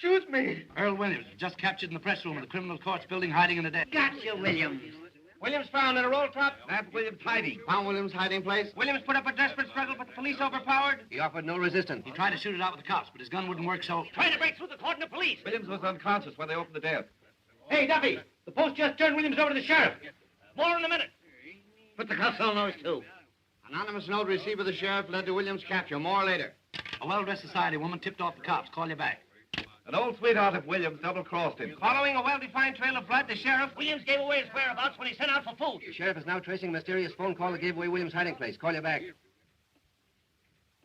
Shoot me. Earl Williams, just captured in the press room of the criminal courts building, hiding in the desk. Gotcha, Williams. Williams found in a roll top. Nab Williams hiding. Found Williams' hiding place? Williams put up a desperate struggle, but the police overpowered. He offered no resistance. He tried to shoot it out with the cops, but his gun wouldn't work, so... Trying to break through the cordon of police. Williams was unconscious when they opened the desk. Hey, Duffy, the post just turned Williams over to the sheriff. More in a minute. Put the cuffs on those two. Anonymous note received by the sheriff led to Williams' capture. More later. A well-dressed society woman tipped off the cops. Call you back. An old sweetheart of Williams double-crossed him. Following a well-defined trail of blood, the sheriff... Williams gave away his whereabouts when he sent out for food. The sheriff is now tracing a mysterious phone call that gave away Williams' hiding place. Call you back.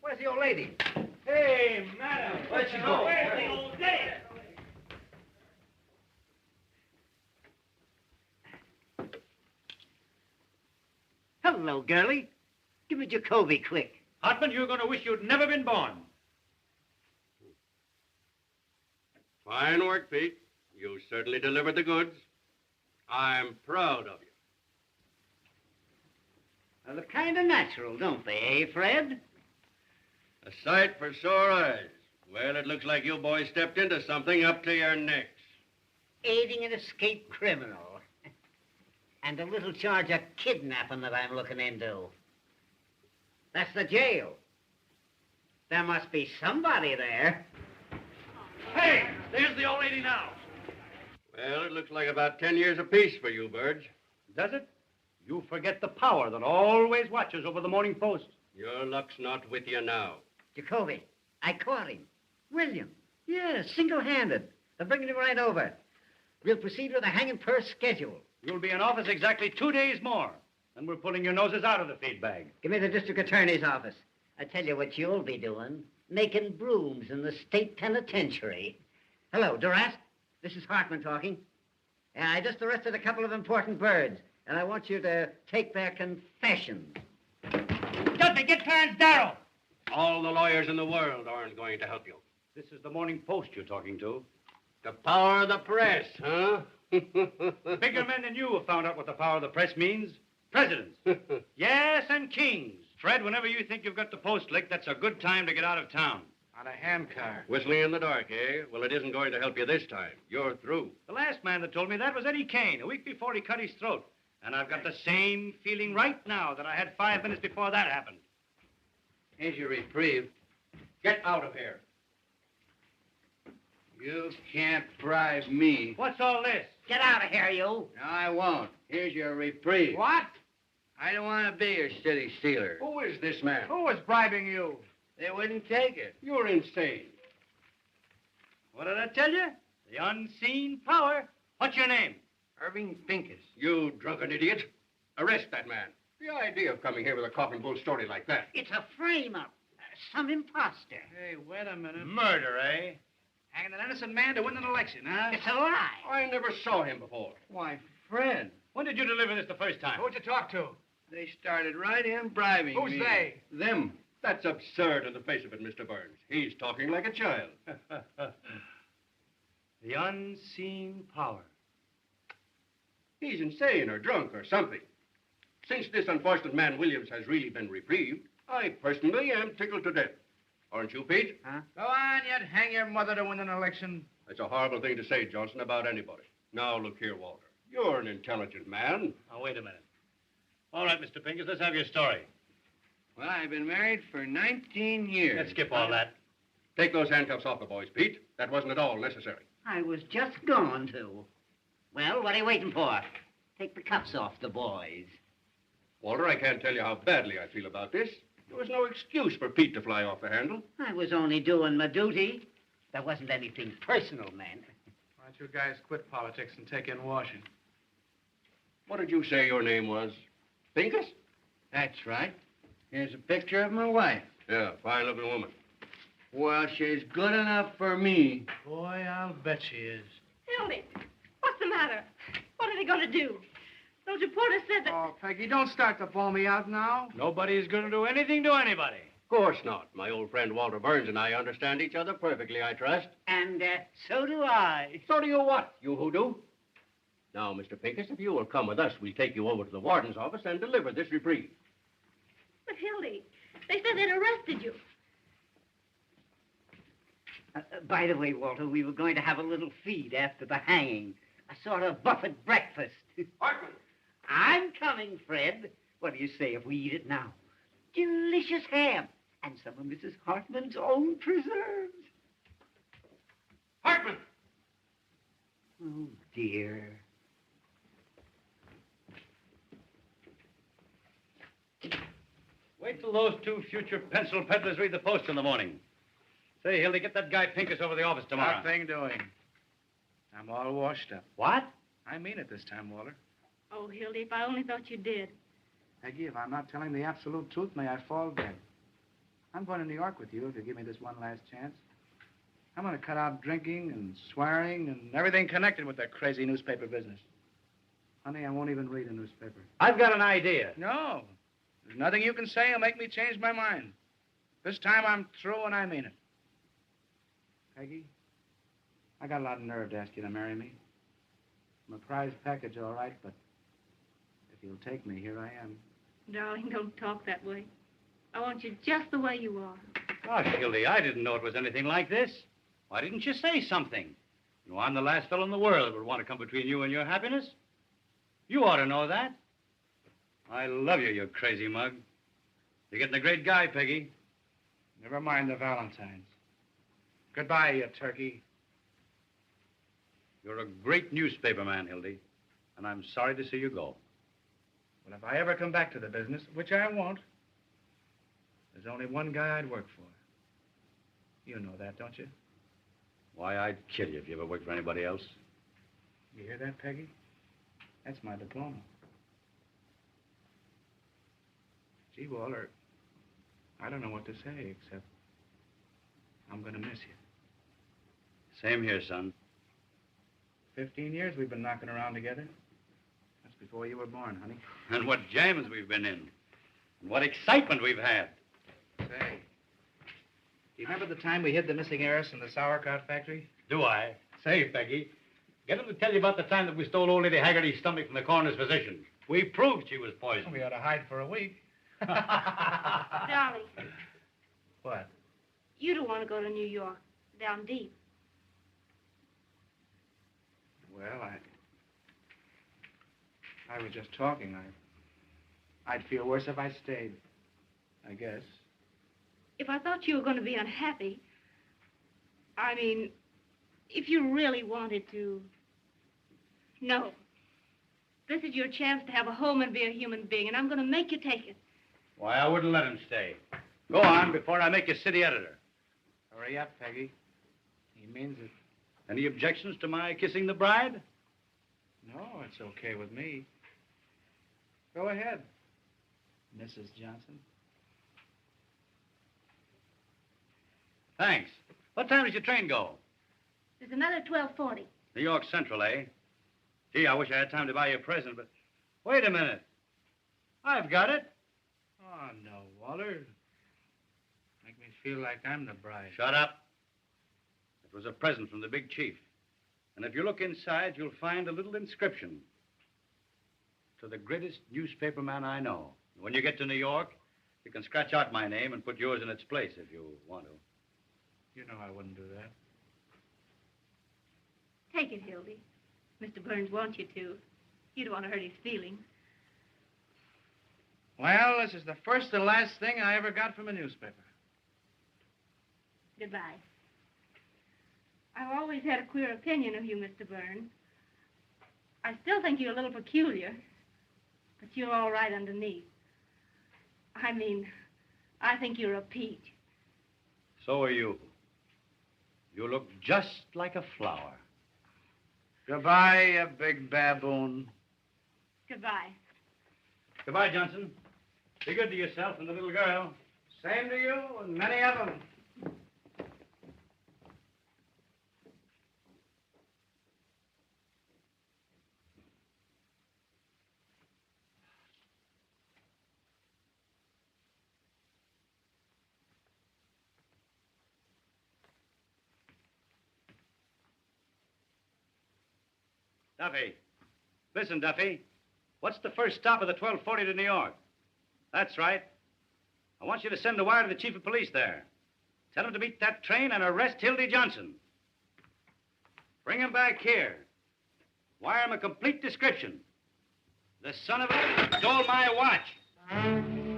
Where's the old lady? Hey, madam. Where'd she go? Where's the old dame? Hello, girlie. Give me Jacoby, quick. Hartman, you're going to wish you'd never been born. Fine work, Pete. You certainly delivered the goods. I'm proud of you. They look kind of natural, don't they, eh, Fred? A sight for sore eyes. Well, it looks like you boys stepped into something up to your necks. Aiding an escaped criminal. And a little charge of kidnapping that I'm looking into. That's the jail. There must be somebody there. Hey, there's the old lady now. Well, it looks like about 10 years apiece for you, Burge. Does it? You forget the power that always watches over the Morning Post. Your luck's not with you now. Jacoby, I caught him. William. Yeah, single-handed. They're bringing him right over. We'll proceed with a hanging per schedule. You'll be in office exactly 2 days more. And we're pulling your noses out of the feed bag. Give me the district attorney's office. I tell you what you'll be doing. Making brooms in the state penitentiary. Hello, Durant. This is Hartman talking. I just arrested a couple of important birds, and I want you to take their confessions. Dudley, get Clarence Darrow. All the lawyers in the world aren't going to help you. This is the Morning Post you're talking to. The power of the press, huh? Bigger men than you have found out what the power of the press means. Presidents. Yes, and kings. Fred, whenever you think you've got the post licked, that's a good time to get out of town. On a handcar. Whistling in the dark, eh? Well, it isn't going to help you this time. You're through. The last man that told me that was Eddie Kane, a week before he cut his throat. And I've got the same feeling right now that I had 5 minutes before that happened. Here's your reprieve. Get out of here. You can't bribe me. What's all this? Get out of here, you. No, I won't. Here's your reprieve. What? I don't want to be your city stealer. Who is this man? Who was bribing you? They wouldn't take it. You're insane. What did I tell you? The unseen power. What's your name? Irving Pincus. You drunken idiot. Arrest that man. The idea of coming here with a coffin bull story like that. It's a frame-up. Some imposter. Hey, wait a minute. Murder, eh? Hanging an innocent man to win an election, huh? It's a lie. I never saw him before. Why, Fred. When did you deliver this the first time? Who'd you talk to? They started right in bribing Who's me. they? Them. That's absurd in the face of it, Mr. Burns. He's talking like a child. The unseen power. He's insane or drunk or something. Since this unfortunate man Williams has really been reprieved, I personally am tickled to death. Aren't you, Pete? Huh? Go on, you'd hang your mother to win an election. That's a horrible thing to say, Johnson, about anybody. Now, look here, Walter. You're an intelligent man. Now, wait a minute. All right, Mr. Pincus, let's have your story. Well, I've been married for 19 years. Let's skip all that. Take those handcuffs off the boys, Pete. That wasn't at all necessary. I was just going to. Well, what are you waiting for? Take the cuffs off the boys. Walter, I can't tell you how badly I feel about this. There was no excuse for Pete to fly off the handle. I was only doing my duty. There wasn't anything personal, man. Why don't you guys quit politics and take in washing? What did you say your name was? Pincus? That's right. Here's a picture of my wife. Yeah, fine-looking woman. Well, she's good enough for me. Boy, I'll bet she is. Hildy, what's the matter? What are they going to do? Those reporters said that... Oh, Peggy, don't start to bawl me out now. Nobody's going to do anything to anybody. Of course not. My old friend Walter Burns and I understand each other perfectly, I trust. And so do I. So do you what, you hoodoo? Now, Mr. Pincus, if you will come with us, we'll take you over to the warden's office and deliver this reprieve. But, Hildy, they said they'd arrested you. By the way, Walter, we were going to have a little feed after the hanging. A sort of buffet breakfast. Hartman! I'm coming, Fred. What do you say if we eat it now? Delicious ham. And some of Mrs. Hartman's own preserves. Hartman! Oh, dear. Wait till those 2 future pencil peddlers read the Post in the morning. Say, Hildy, get that guy Pincus over to the office tomorrow. Nothing doing. I'm all washed up. What? I mean it this time, Walter. Oh, Hildy, if I only thought you did. Peggy, if I'm not telling the absolute truth, may I fall dead. I'm going to New York with you if you give me this one last chance. I'm going to cut out drinking and swearing and everything connected with that crazy newspaper business. Honey, I won't even read a newspaper. I've got an idea. No. There's nothing you can say will make me change my mind. This time I'm through and I mean it. Peggy, I got a lot of nerve to ask you to marry me. I'm a prize package, all right, but if you'll take me, here I am. Darling, don't talk that way. I want you just the way you are. Gosh, Hildy, I didn't know it was anything like this. Why didn't you say something? You know, I'm the last fellow in the world that would want to come between you and your happiness. You ought to know that. I love you, you crazy mug. You're getting a great guy, Peggy. Never mind the Valentines. Goodbye, you turkey. You're a great newspaper man, Hildy, and I'm sorry to see you go. Well, if I ever come back to the business, which I won't, there's only one guy I'd work for. You know that, don't you? Why, I'd kill you if you ever worked for anybody else. You hear that, Peggy? That's my diploma. Gee, Walter, I don't know what to say except I'm going to miss you. Same here, son. 15 years we've been knocking around together. That's before you were born, honey. And what jams we've been in. And what excitement we've had. Say, do you remember the time we hid the missing heiress in the sauerkraut factory? Do I? Say, Peggy, get him to tell you about the time that we stole old Lady Haggerty's stomach from the coroner's physician. We proved she was poisoned. We ought to hide for a week. Darling, What? you don't want to go to New York, down deep. Well, I was just talking. I'd feel worse if I stayed, I guess. If I thought you were going to be unhappy, I mean, if you really wanted to. No. This is your chance to have a home and be a human being, and I'm going to make you take it. Why, I wouldn't let him stay. Go on before I make you city editor. Hurry up, Peggy. He means it. Any objections to my kissing the bride? No, it's okay with me. Go ahead, Mrs. Johnson. Thanks. What time does your train go? There's another 12:40. New York Central, eh? Gee, I wish I had time to buy you a present, but... Wait a minute. I've got it. Oh, no, Walter. Make me feel like I'm the bride. Shut up. It was a present from the big chief. And if you look inside, you'll find a little inscription. To the greatest newspaper man I know. When you get to New York, you can scratch out my name and put yours in its place if you want to. You know I wouldn't do that. Take it, Hildy. Mr. Burns wants you to. You don't want to hurt his feelings. Well, this is the first and last thing I ever got from a newspaper. Goodbye. I've always had a queer opinion of you, Mr. Burns. I still think you're a little peculiar, but you're all right underneath. I mean, I think you're a peach. So are you. You look just like a flower. Goodbye, you big baboon. Goodbye. Goodbye, Johnson. Be good to yourself and the little girl. Same to you and many of them. Duffy. Listen, Duffy. What's the first stop of the 12:40 to New York? That's right. I want you to send a wire to the chief of police there. Tell him to meet that train and arrest Hildy Johnson. Bring him back here. Wire him a complete description. The son of a stole my watch.